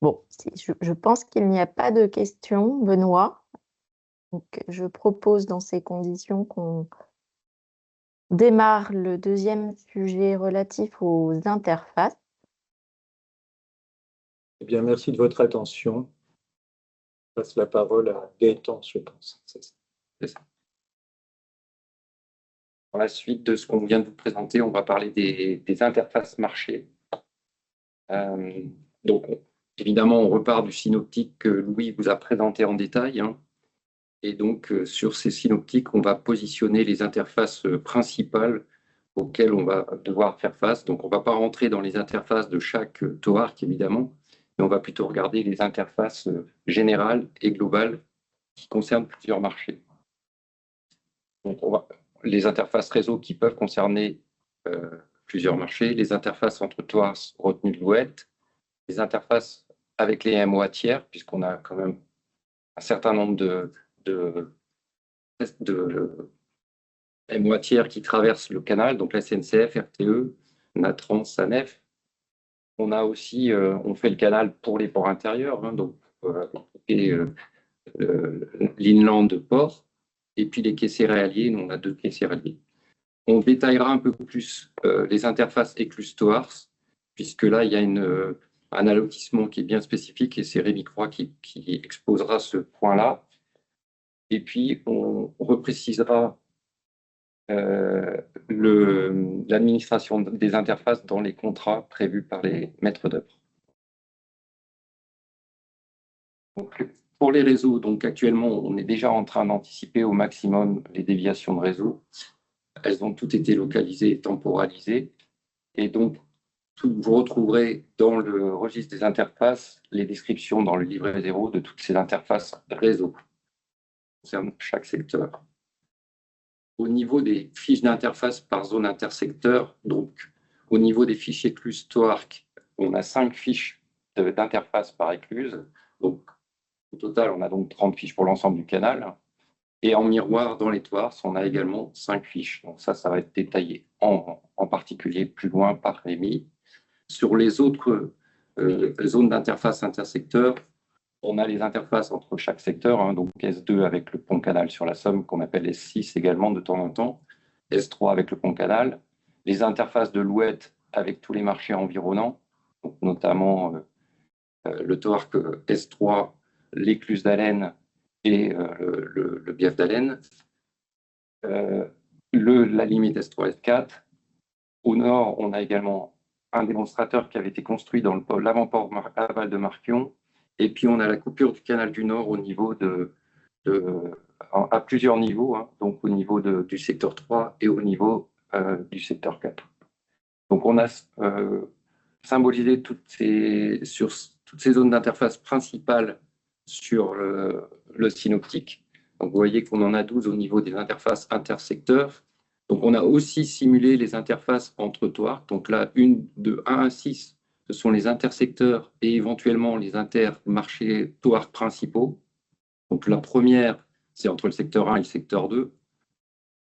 Bon, je pense qu'il n'y a pas de questions, Benoît. Donc, je propose dans ces conditions qu'on démarre le deuxième sujet relatif aux interfaces. Eh bien, merci de votre attention. Je passe la parole à Gaëtan, je pense. C'est ça. Dans la suite de ce qu'on vient de vous présenter, on va parler des interfaces marché. Donc, évidemment, on repart du synoptique que Louis vous a présenté en détail, hein. Et donc, sur ces synoptiques, on va positionner les interfaces principales auxquelles on va devoir faire face. Donc, on ne va pas rentrer dans les interfaces de chaque TOARC, évidemment, mais on va plutôt regarder les interfaces générales et globales qui concernent plusieurs marchés. Donc, les interfaces réseau qui peuvent concerner plusieurs marchés, les interfaces entre TOARC, retenue de Louette, les interfaces avec les MOA tiers, puisqu'on a quand même un certain nombre de MOA tiers qui traversent le canal, donc la SNCF, RTE, Natran, SANEF. On a aussi, on fait le canal pour les ports intérieurs, hein, donc l'inland port, et puis les quais céréaliers, nous on a 2 quais céréaliers. On détaillera un peu plus les interfaces écluses-TOARC, puisque là il y a un allotissement qui est bien spécifique, et c'est Rémi Croix qui exposera ce point-là. Et puis on reprécisera l'administration des interfaces dans les contrats prévus par les maîtres d'œuvre. Pour les réseaux, donc actuellement, on est déjà en train d'anticiper au maximum les déviations de réseau. Elles ont toutes été localisées et temporalisées. Et donc, vous retrouverez dans le registre des interfaces les descriptions dans le livret 0 de toutes ces interfaces réseau concernant chaque secteur. Au niveau des fiches d'interface par zone intersecteur, donc au niveau des fichiers écluses TOARC, on a 5 fiches d'interface par écluse. Donc, au total, on a donc 30 fiches pour l'ensemble du canal. Et en miroir, dans les TOARC, on a également 5 fiches. Donc ça va être détaillé en particulier plus loin par Rémi. Sur les autres zones d'interface intersecteur, on a les interfaces entre chaque secteur, hein, donc S2 avec le pont canal sur la Somme, qu'on appelle S6 également de temps en temps, S3 avec le pont canal, les interfaces de Louette avec tous les marchés environnants, donc notamment le TOARC S3, l'écluse d'Allen et le bief d'Allen, la limite S3, S4. Au nord, on a également un démonstrateur qui avait été construit dans l'avant-port aval de Marquion. Et puis, on a la coupure du canal du Nord au niveau à plusieurs niveaux, hein, donc au niveau du secteur 3 et au niveau du secteur 4. Donc, on a symbolisé toutes ces zones d'interface principales sur le synoptique. Donc, vous voyez qu'on en a 12 au niveau des interfaces intersecteurs. Donc, on a aussi simulé les interfaces entre TOARC. Donc là, de 1 à 6, ce sont les intersecteurs et éventuellement les intermarchés TOARC principaux. Donc, la première, c'est entre le secteur 1 et le secteur 2.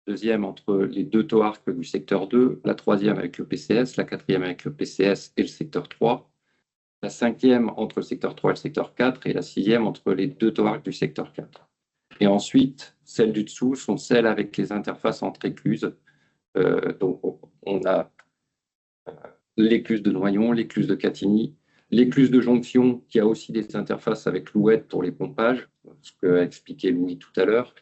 Deuxième, entre les 2 TOARC du secteur 2. La troisième avec le PCS. La quatrième avec le PCS et le secteur 3. La cinquième entre le secteur 3 et le secteur 4. Et la sixième entre les 2 TOARC du secteur 4. Et ensuite, celles du dessous sont celles avec les interfaces entre écluses. Donc, on a l'écluse de Noyon, l'écluse de Catigny, l'écluse de Jonction, qui a aussi des interfaces avec Louette pour les pompages, ce qu'a expliqué Louis tout à l'heure.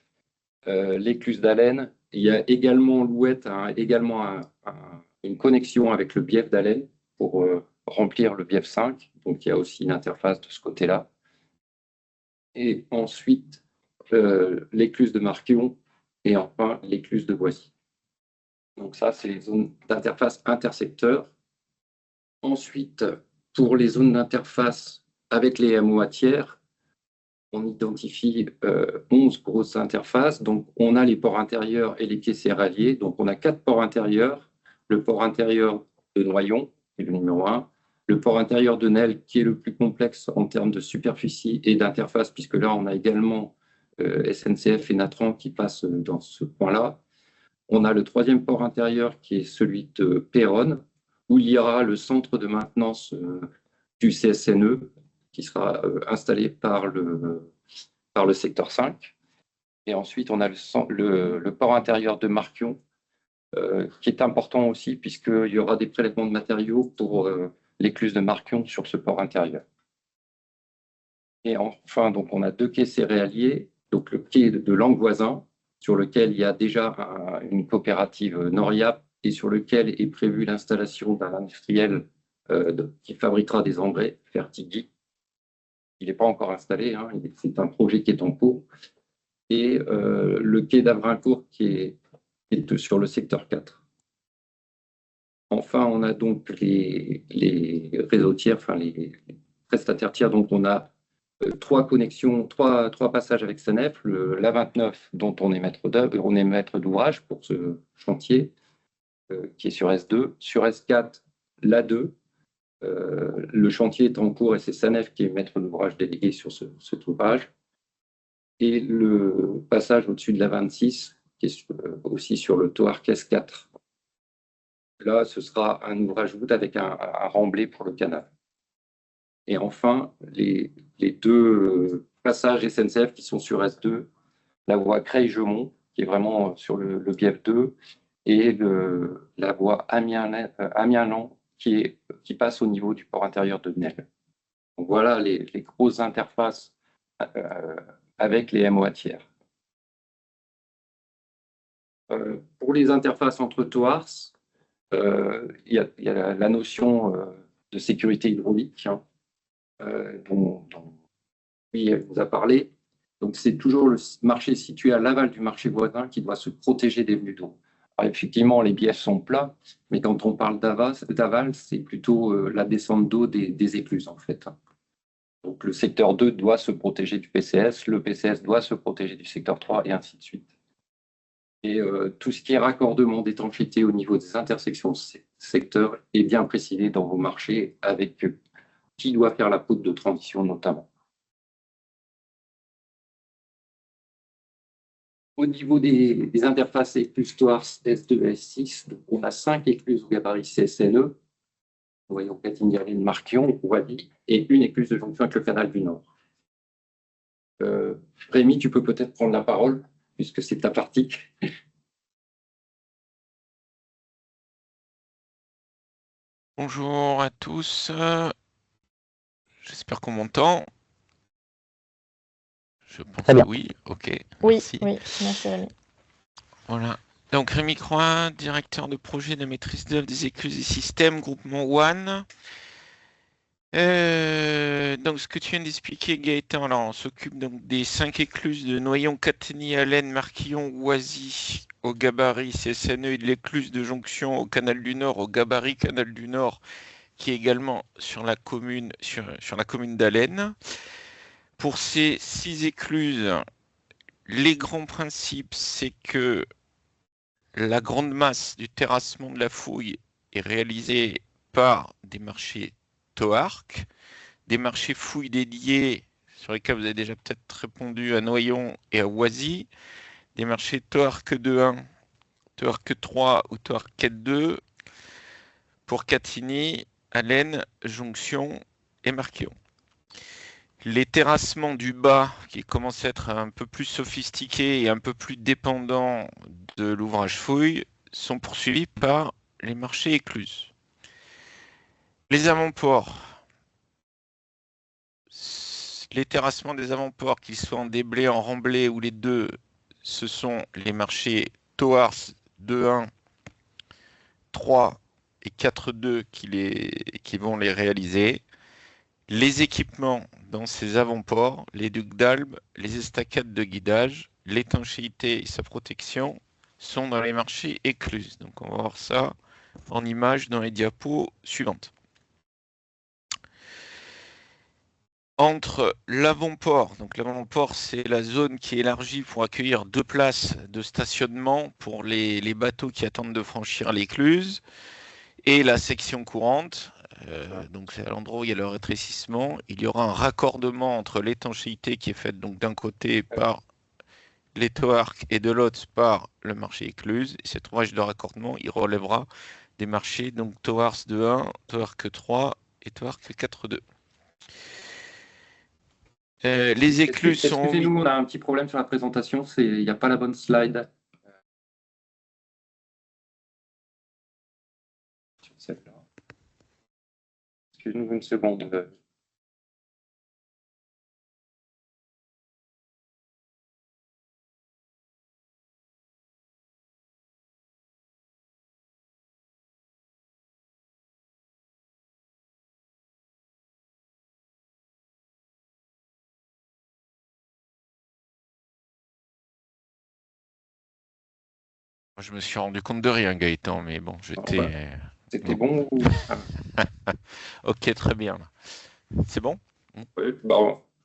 L'écluse d'Allen, il y a également Louette, également une connexion avec le bief d'Allen pour remplir le bief 5. Donc, il y a aussi une interface de ce côté-là. Et ensuite, l'écluse de Marquion et enfin l'écluse de Boissy. Donc ça, c'est les zones d'interface intersecteur. Ensuite, pour les zones d'interface avec les MOA tiers, on identifie 11 grosses interfaces. Donc, on a les ports intérieurs et les quais céréaliers. Donc, on a 4 ports intérieurs. Le port intérieur de Noyon, qui est le numéro 1. Le port intérieur de Nesle, qui est le plus complexe en termes de superficie et d'interface, puisque là, on a également SNCF et Natran qui passent dans ce point-là. On a le troisième port intérieur qui est celui de Péronne, où il y aura le centre de maintenance du CSNE qui sera installé par le secteur 5. Et ensuite, on a le port intérieur de Marquion, qui est important aussi, puisqu'il y aura des prélèvements de matériaux pour l'écluse de Marquion sur ce port intérieur. Et enfin, donc, on a 2 quais céréaliers, donc le quai de Languevoisin, sur lequel il y a déjà une coopérative Noriap et sur lequel est prévue l'installation d'un industriel qui fabriquera des engrais, Fertigui. Il n'est pas encore installé, hein, c'est un projet qui est en cours. Et le quai d'Avrincourt qui est sur le secteur 4. Enfin, on a donc les réseaux tiers, enfin les prestataires tiers. Donc, on a 3 connexions, 3 passages avec SANEF, l'A29 dont on est maître d'ouvrage pour ce chantier, qui est sur S2. Sur S4, l'A2. Le chantier est en cours et c'est SANEF qui est maître d'ouvrage délégué sur cet ouvrage. Et le passage au-dessus de la 26, qui est aussi sur le TOARC S4. Là, ce sera un ouvrage route avec un remblai pour le canal. Et enfin, les 2 passages SNCF qui sont sur S2, la voie Creil-Gemont, qui est vraiment sur le bief 2, et la voie Amiens-Lan, qui passe au niveau du port intérieur de Nesle. Donc voilà les grosses interfaces avec les MOA tiers. Pour les interfaces entre TOARS, il y a la notion de sécurité hydraulique, hein, dont lui vous a parlé. Donc, c'est toujours le marché situé à l'aval du marché voisin qui doit se protéger des flux d'eau. Alors, effectivement, les biefs sont plats, mais quand on parle d'aval, c'est plutôt la descente d'eau des écluses, en fait. Donc, le secteur 2 doit se protéger du PCS, le PCS doit se protéger du secteur 3, et ainsi de suite. Et tout ce qui est raccordement d'étanchéité au niveau des intersections secteurs est bien précisé dans vos marchés avec qui doit faire la poutre de transition notamment. Au niveau des interfaces écluses TOARS S2 et S6, donc on a 5 écluses au gabarit CSNE, nous voyons Catigny-Allen, Marquion, Wadi, et une écluse de jonction avec le canal du Nord. Rémi, tu peux peut-être prendre la parole, puisque c'est ta partie. Bonjour à tous, j'espère qu'on m'entend. Je pense Très bien. que oui, ok. Oui, Merci. oui, merci Rémi. Voilà. Donc Rémi Croix, directeur de projet de maîtrise d'œuvre des écluses et systèmes, groupement One. Donc ce que tu viens d'expliquer, Gaëtan, alors on s'occupe donc des 5 écluses de Noyon, Catigny, Allen, Marquillon, Oisy au gabarit CSNE et de l'écluse de jonction au canal du Nord, au gabarit canal du Nord, qui est également sur la commune, sur la commune d'Allen. Pour ces 6 écluses, les grands principes, c'est que la grande masse du terrassement de la fouille est réalisée par des marchés TOARC, des marchés fouilles dédiés sur lesquels vous avez déjà peut-être répondu à Noyon et à Oisy, des marchés TOARC 2.1, TOARC 3 ou TOARC 4.2 pour Catigny, Allen, Jonction et Marquillon. Les terrassements du bas, qui commencent à être un peu plus sophistiqués et un peu plus dépendants de l'ouvrage fouille, sont poursuivis par les marchés écluses. Les avant-ports. Les terrassements des avant-ports, qu'ils soient en déblai, en remblai ou les deux, ce sont les marchés TOARS 2.1, 3 et 4.2 qui vont les réaliser. Les équipements dans ces avant-ports, les ducs d'Albe, les estacades de guidage, l'étanchéité et sa protection sont dans les marchés écluses. Donc on va voir ça en image dans les diapos suivantes. Entre l'avant-port, donc l'avant-port c'est la zone qui est élargie pour accueillir 2 places de stationnement pour les bateaux qui attendent de franchir l'écluse, et la section courante. Donc c'est à l'endroit où il y a le rétrécissement. Il y aura un raccordement entre l'étanchéité qui est faite donc d'un côté par les TOARC et de l'autre par le marché écluse. Et cet ouvrage de raccordement, il relèvera des marchés donc TOARS 2.1, TOARC 3 et TOARC 4.2. Les écluses sont... Excusez-nous, on a un petit problème sur la présentation, il n'y a pas la bonne slide. Sur celle-là. Excusez-nous une seconde. Je me suis rendu compte de rien, Gaëtan, mais bon, j'étais... C'était bon ou... Ok, très bien. C'est bon? Oui, bah,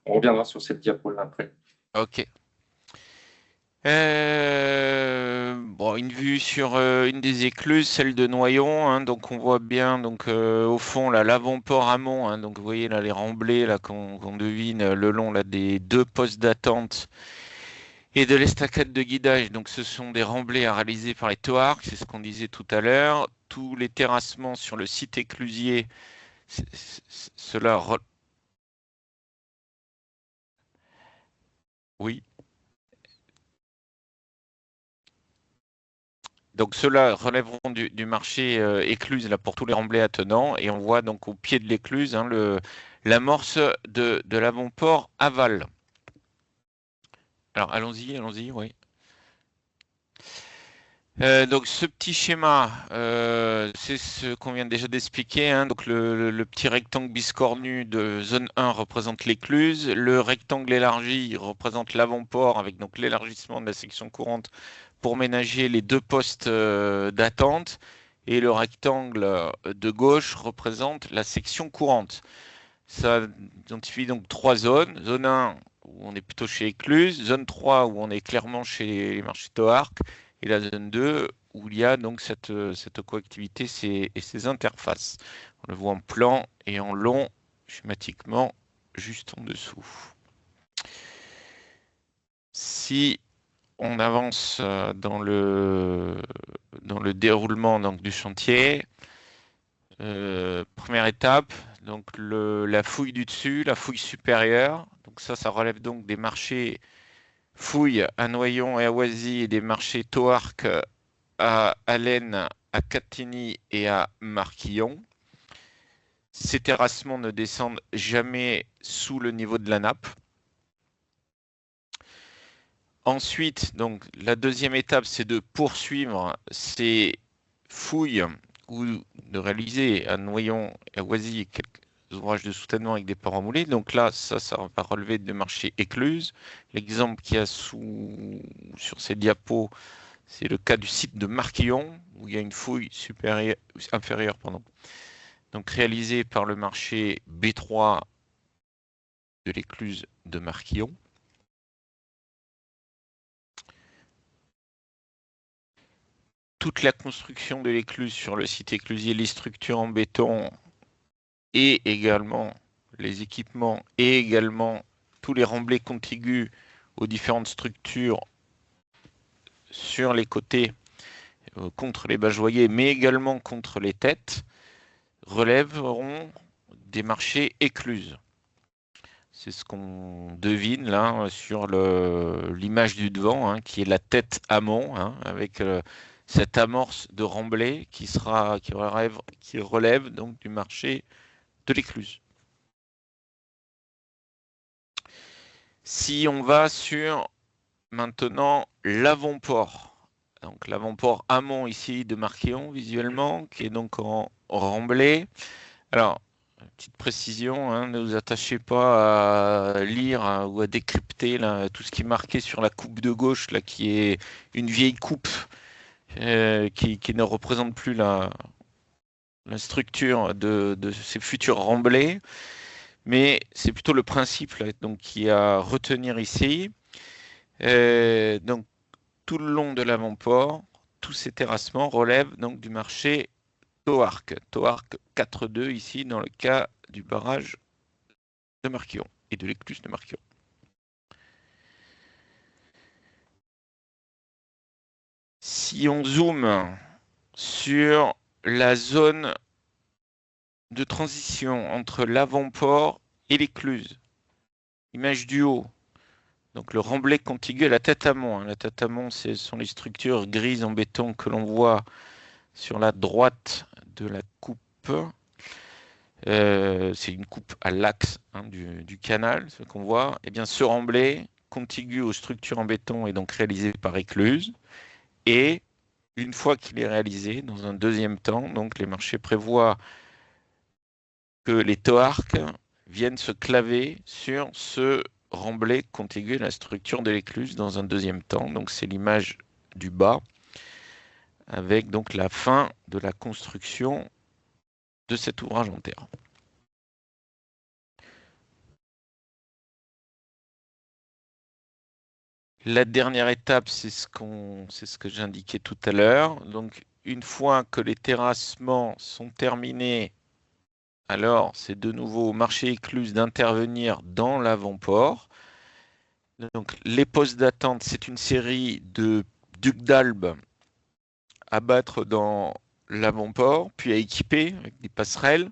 on reviendra sur cette diapo-là après. Ok. Bon, une vue sur une des écluses, celle de Noyon, hein, donc on voit bien donc au fond là l'avant-port amont, hein, donc vous voyez là les remblais là qu'on devine le long là des deux postes d'attente et de l'estacade de guidage. Donc ce sont des remblais à réaliser par les TOARC, c'est ce qu'on disait tout à l'heure. Tous les terrassements sur le site éclusier, cela oui. Donc ceux-là relèveront du marché écluse là, pour tous les remblais attenants. Et on voit donc au pied de l'écluse hein, l'amorce de l'avant-port aval. Alors allons-y, oui. Donc ce petit schéma, c'est ce qu'on vient déjà d'expliquer. Hein. Donc le petit rectangle biscornu de zone 1 représente l'écluse. Le rectangle élargi représente l'avant-port avec donc l'élargissement de la section courante pour ménager les deux postes d'attente. Et le rectangle de gauche représente la section courante. Ça identifie donc trois zones. Zone 1 où on est plutôt chez Écluse, zone 3 où on est clairement chez les marchés TOARC, et la zone 2 où il y a donc cette coactivité et ces interfaces. On le voit en plan et en long, schématiquement, juste en dessous. Si on avance dans le déroulement donc, du chantier, première étape, donc la fouille du dessus, la fouille supérieure. Donc ça relève donc des marchés fouilles à Noyon et à Oisy et des marchés TOARC à Allen, à Catigny et à Marquillon. Ces terrassements ne descendent jamais sous le niveau de la nappe. Ensuite, donc, la deuxième étape, c'est de poursuivre ces fouilles ou de réaliser à Noyon et à Oisy quelques ouvrages de soutènement avec des ports moulés. Donc là, ça va relever de marché écluse. L'exemple qu'il y a sur ces diapos, c'est le cas du site de Marquillon, où il y a une fouille inférieure, donc réalisée par le marché B3 de l'écluse de Marquillon. Toute la construction de l'écluse sur le site éclusier, les structures en béton et également les équipements et également tous les remblais contigus aux différentes structures sur les côtés contre les bas-joyers, mais également contre les têtes, relèveront des marchés écluses. C'est ce qu'on devine là sur l'image du devant, hein, qui est la tête amont, hein, avec cette amorce de remblai qui relève donc du marché de l'écluse. Si on va sur maintenant l'avant-port, donc l'avant-port amont ici de Marquillon visuellement, qui est donc en remblai. Alors, petite précision, hein, ne vous attachez pas à lire hein, ou à décrypter là, tout ce qui est marqué sur la coupe de gauche, là, qui est une vieille coupe qui ne représente plus la structure de ces futurs remblais, mais c'est plutôt le principe là, donc, qui est à retenir ici. Donc, tout le long de l'avant-port, tous ces terrassements relèvent donc du marché TOARC 4.2 ici dans le cas du barrage de Marquillon et de l'écluse de Marquillon. Si on zoome sur la zone de transition entre l'avant-port et l'écluse, image du haut. Donc le remblai contigu à la tête amont. La tête amont, ce sont les structures grises en béton que l'on voit sur la droite de la coupe. C'est une coupe à l'axe du canal, ce qu'on voit. Eh bien, ce remblai contigu aux structures en béton est donc réalisé par écluse. Et une fois qu'il est réalisé, dans un deuxième temps, donc les marchés prévoient que les toarques viennent se claver sur ce remblai contigu à la structure de l'écluse dans un deuxième temps. Donc c'est l'image du bas, avec donc la fin de la construction de cet ouvrage en terre. La dernière étape, c'est ce que j'indiquais tout à l'heure. Donc, une fois que les terrassements sont terminés, alors c'est de nouveau au marché écluse d'intervenir dans l'avant-port. Donc, les postes d'attente, c'est une série de ducs d'albes à battre dans l'avant-port, puis à équiper avec des passerelles.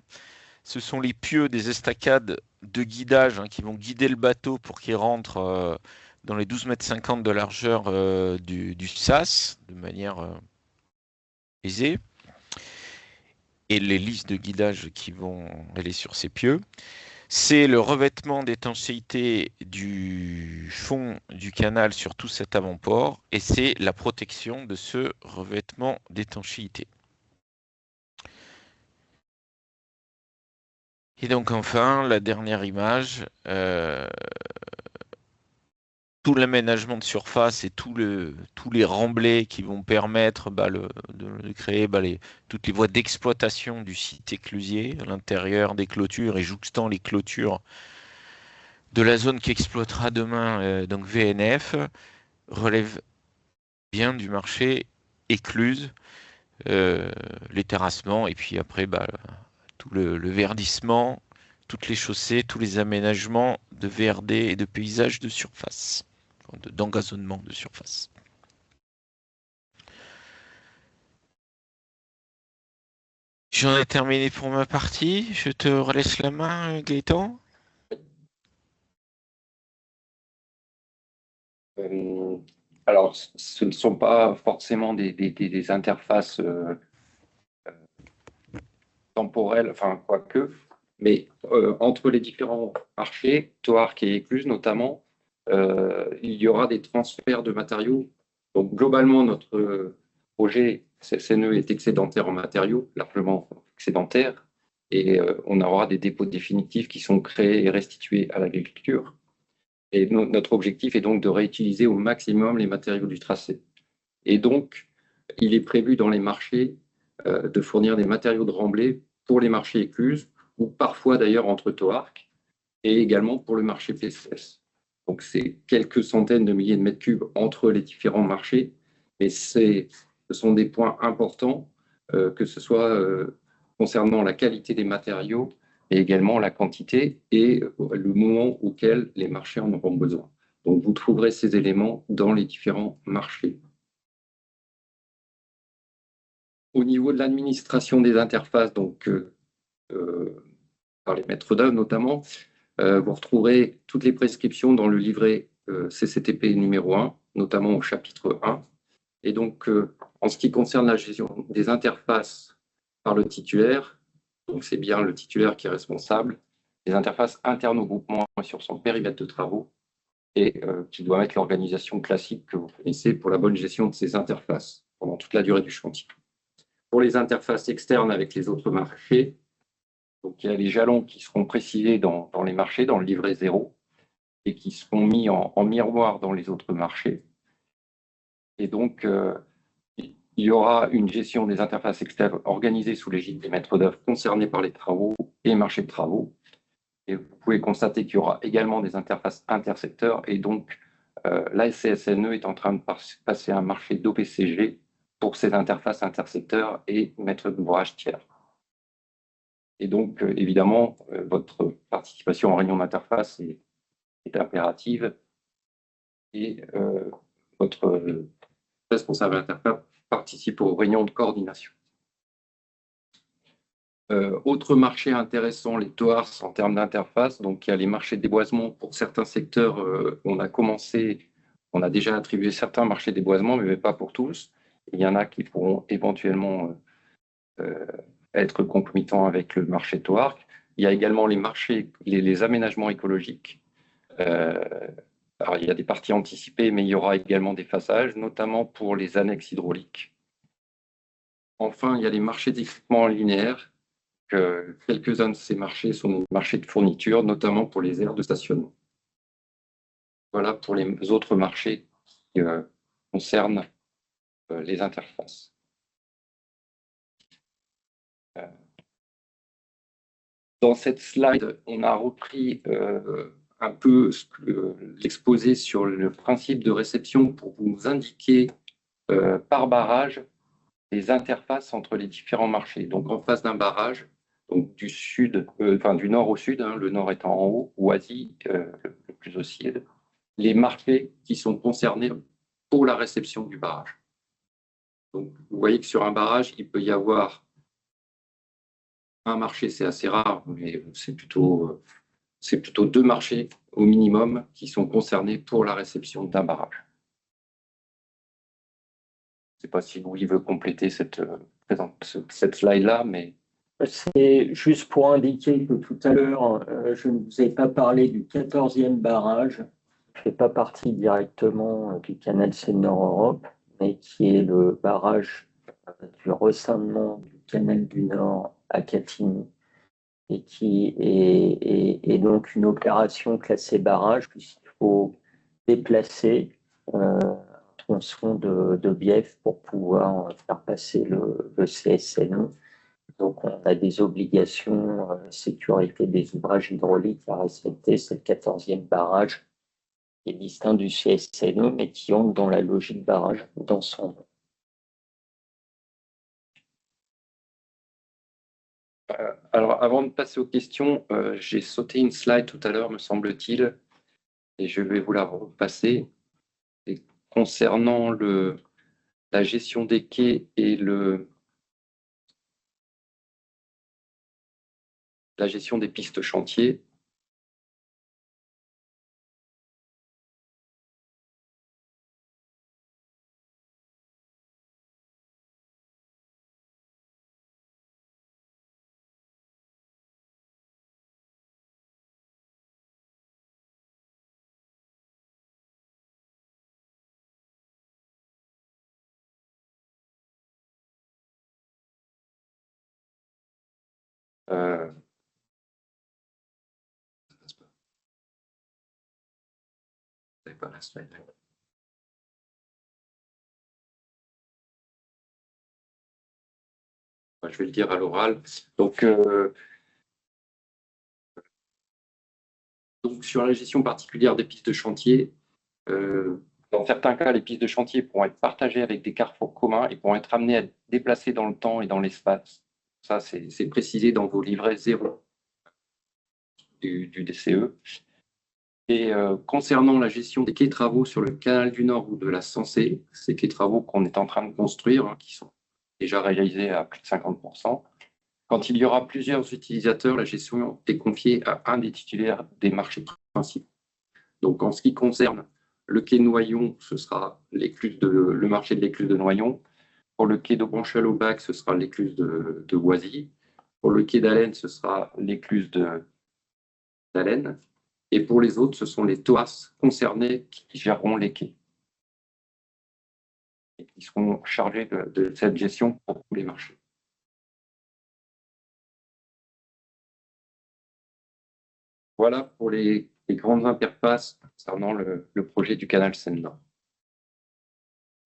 Ce sont les pieux des estacades de guidage qui vont guider le bateau pour qu'il rentre dans les 12,50 m de largeur du sas, de manière aisée. Et les listes de guidage qui vont aller sur ces pieux. C'est le revêtement d'étanchéité du fond du canal sur tout cet avant-port, et c'est la protection de ce revêtement d'étanchéité. Et donc enfin, la dernière image, tout l'aménagement de surface et tous les remblais qui vont permettre de créer toutes les voies d'exploitation du site éclusier à l'intérieur des clôtures et jouxtant les clôtures de la zone qu'exploitera demain donc VNF, relève bien du marché écluse, les terrassements et puis après tout le verdissement, toutes les chaussées, tous les aménagements de VRD et de paysages de surface, d'engazonnement de surface. J'en ai terminé pour ma partie. Je te relaisse la main, Gaëtan. Alors, ce ne sont pas forcément des interfaces temporelles, enfin, quoique, mais entre les différents marchés, Toarc et Écluse notamment, il y aura des transferts de matériaux. Donc, globalement, notre projet CSNE est excédentaire en matériaux, largement excédentaire, et on aura des dépôts définitifs qui sont créés et restitués à l'agriculture. Et notre objectif est donc de réutiliser au maximum les matériaux du tracé. Et donc, il est prévu dans les marchés de fournir des matériaux de remblai pour les marchés écluses, ou parfois d'ailleurs entre Toarc, et également pour le marché PCS. Donc, c'est quelques centaines de milliers de mètres cubes entre les différents marchés, mais ce sont des points importants, que ce soit concernant la qualité des matériaux, et également la quantité et le moment auquel les marchés en auront besoin. Donc, vous trouverez ces éléments dans les différents marchés. Au niveau de l'administration des interfaces, donc par les maîtres d'œuvre notamment, vous retrouverez toutes les prescriptions dans le livret CCTP numéro 1, notamment au chapitre 1. Et donc, en ce qui concerne la gestion des interfaces par le titulaire, donc c'est bien le titulaire qui est responsable, des interfaces internes au groupement sur son périmètre de travaux et qui doit mettre l'organisation classique que vous connaissez pour la bonne gestion de ces interfaces pendant toute la durée du chantier. Pour les interfaces externes avec les autres marchés, donc il y a les jalons qui seront précisés dans les marchés, dans le livret 0, et qui seront mis en miroir dans les autres marchés. Et donc, il y aura une gestion des interfaces externes organisée sous l'égide des maîtres d'œuvre concernés par les travaux et marchés de travaux. Et vous pouvez constater qu'il y aura également des interfaces intersecteurs. Et donc, la CSNE est en train de passer un marché d'OPCG pour ces interfaces intersecteurs et maîtres d'ouvrage tiers. Et donc, évidemment, votre participation en réunion d'interface est impérative. Et votre responsable d'interface participe aux réunions de coordination. Autre marché intéressant, les TOARS en termes d'interface. Donc, il y a les marchés de déboisement. Pour certains secteurs, on a déjà attribué certains marchés de déboisement, mais pas pour tous. Il y en a qui pourront éventuellement être concomitants avec le marché TOARC. Il y a également les marchés, les aménagements écologiques. Alors, il y a des parties anticipées, mais il y aura également des phasages, notamment pour les annexes hydrauliques. Enfin, il y a les marchés d'équipements linéaires. Quelques-uns de ces marchés sont des marchés de fourniture, notamment pour les aires de stationnement. Voilà pour les autres marchés qui concernent les interfaces. Dans cette slide, on a repris un peu l'exposé sur le principe de réception pour vous indiquer par barrage les interfaces entre les différents marchés. Donc en face d'un barrage, donc du nord au sud, le nord étant en haut, Oisy le plus au sud, les marchés qui sont concernés pour la réception du barrage. Donc vous voyez que sur un barrage, il peut y avoir un marché, c'est assez rare, mais c'est plutôt 2 marchés au minimum qui sont concernés pour la réception d'un barrage. Je ne sais pas si Louis veut compléter cette slide-là, mais... C'est juste pour indiquer que tout à l'heure, je ne vous ai pas parlé du 14e barrage, qui ne fait pas partie directement du canal Seine-Nord-Europe, mais qui est le barrage du ressemblement du canal du Nord à Catigny, et qui est donc une opération classée barrage, puisqu'il faut déplacer un tronçon de bief pour pouvoir faire passer le CSNE. Donc, on a des obligations sécurité des ouvrages hydrauliques à respecter. C'est le 14e barrage qui est distinct du CSNE, mais qui entre dans la logique barrage dans son nom. Alors, avant de passer aux questions, j'ai sauté une slide tout à l'heure, me semble-t-il, et je vais vous la repasser. Et concernant la gestion des quais et la gestion des pistes chantiers. Euh, pas la slide. Je vais le dire à l'oral. Donc, sur la gestion particulière des pistes de chantier, dans certains cas, les pistes de chantier pourront être partagées avec des carrefours communs et pourront être amenées à être déplacées dans le temps et dans l'espace. Ça, c'est précisé dans vos livrets 0 du DCE. Et concernant la gestion des quais travaux sur le canal du Nord ou de la Sensée, ces quais travaux qu'on est en train de construire, qui sont déjà réalisés à plus de 50%, quand il y aura plusieurs utilisateurs, la gestion est confiée à un des titulaires des marchés principaux. Donc, en ce qui concerne le quai de Noyon, ce sera le marché de l'écluse de Noyon. Pour le quai de Bronchal-au-Bac, ce sera l'écluse de Oisy. Pour le quai d'Allen, ce sera l'écluse d'Allen. Et pour les autres, ce sont les TOAS concernés qui géreront les quais et qui seront chargés de cette gestion pour tous les marchés. Voilà pour les grandes interfaces concernant le projet du canal Seine-Nord.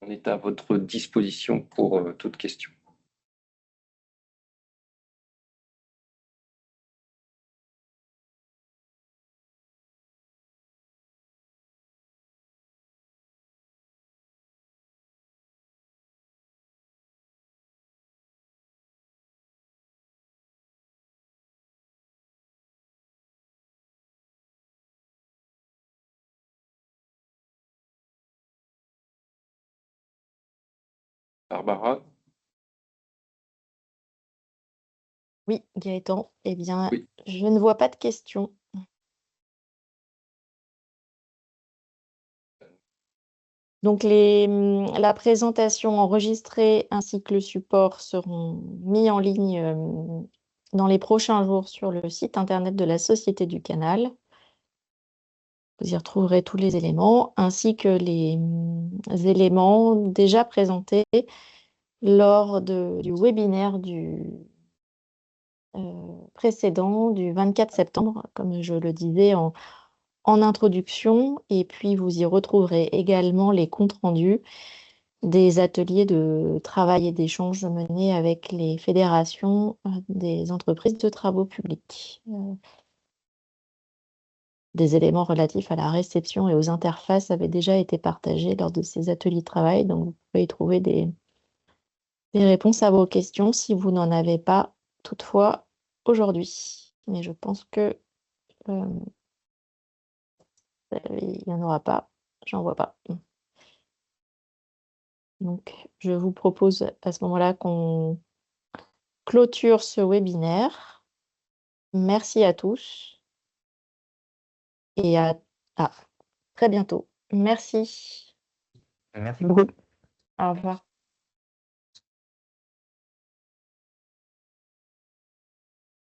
On est à votre disposition pour toute question. Barbara? Oui, Gaëtan. Eh bien, Oui. je ne vois pas de questions. Donc, la présentation enregistrée ainsi que le support seront mis en ligne dans les prochains jours sur le site internet de la Société du Canal. Vous y retrouverez tous les éléments, ainsi que les éléments déjà présentés lors du webinaire précédent du 24 septembre, comme je le disais en introduction. Et puis, vous y retrouverez également les comptes rendus des ateliers de travail et d'échange menés avec les fédérations des entreprises de travaux publics. Des éléments relatifs à la réception et aux interfaces avaient déjà été partagés lors de ces ateliers de travail, donc vous pouvez y trouver des réponses à vos questions si vous n'en avez pas toutefois aujourd'hui. Mais je pense que il n'y en aura pas, j'en vois pas. Donc, je vous propose à ce moment-là qu'on clôture ce webinaire. Merci à tous et à très bientôt. Merci. Merci beaucoup. Au revoir.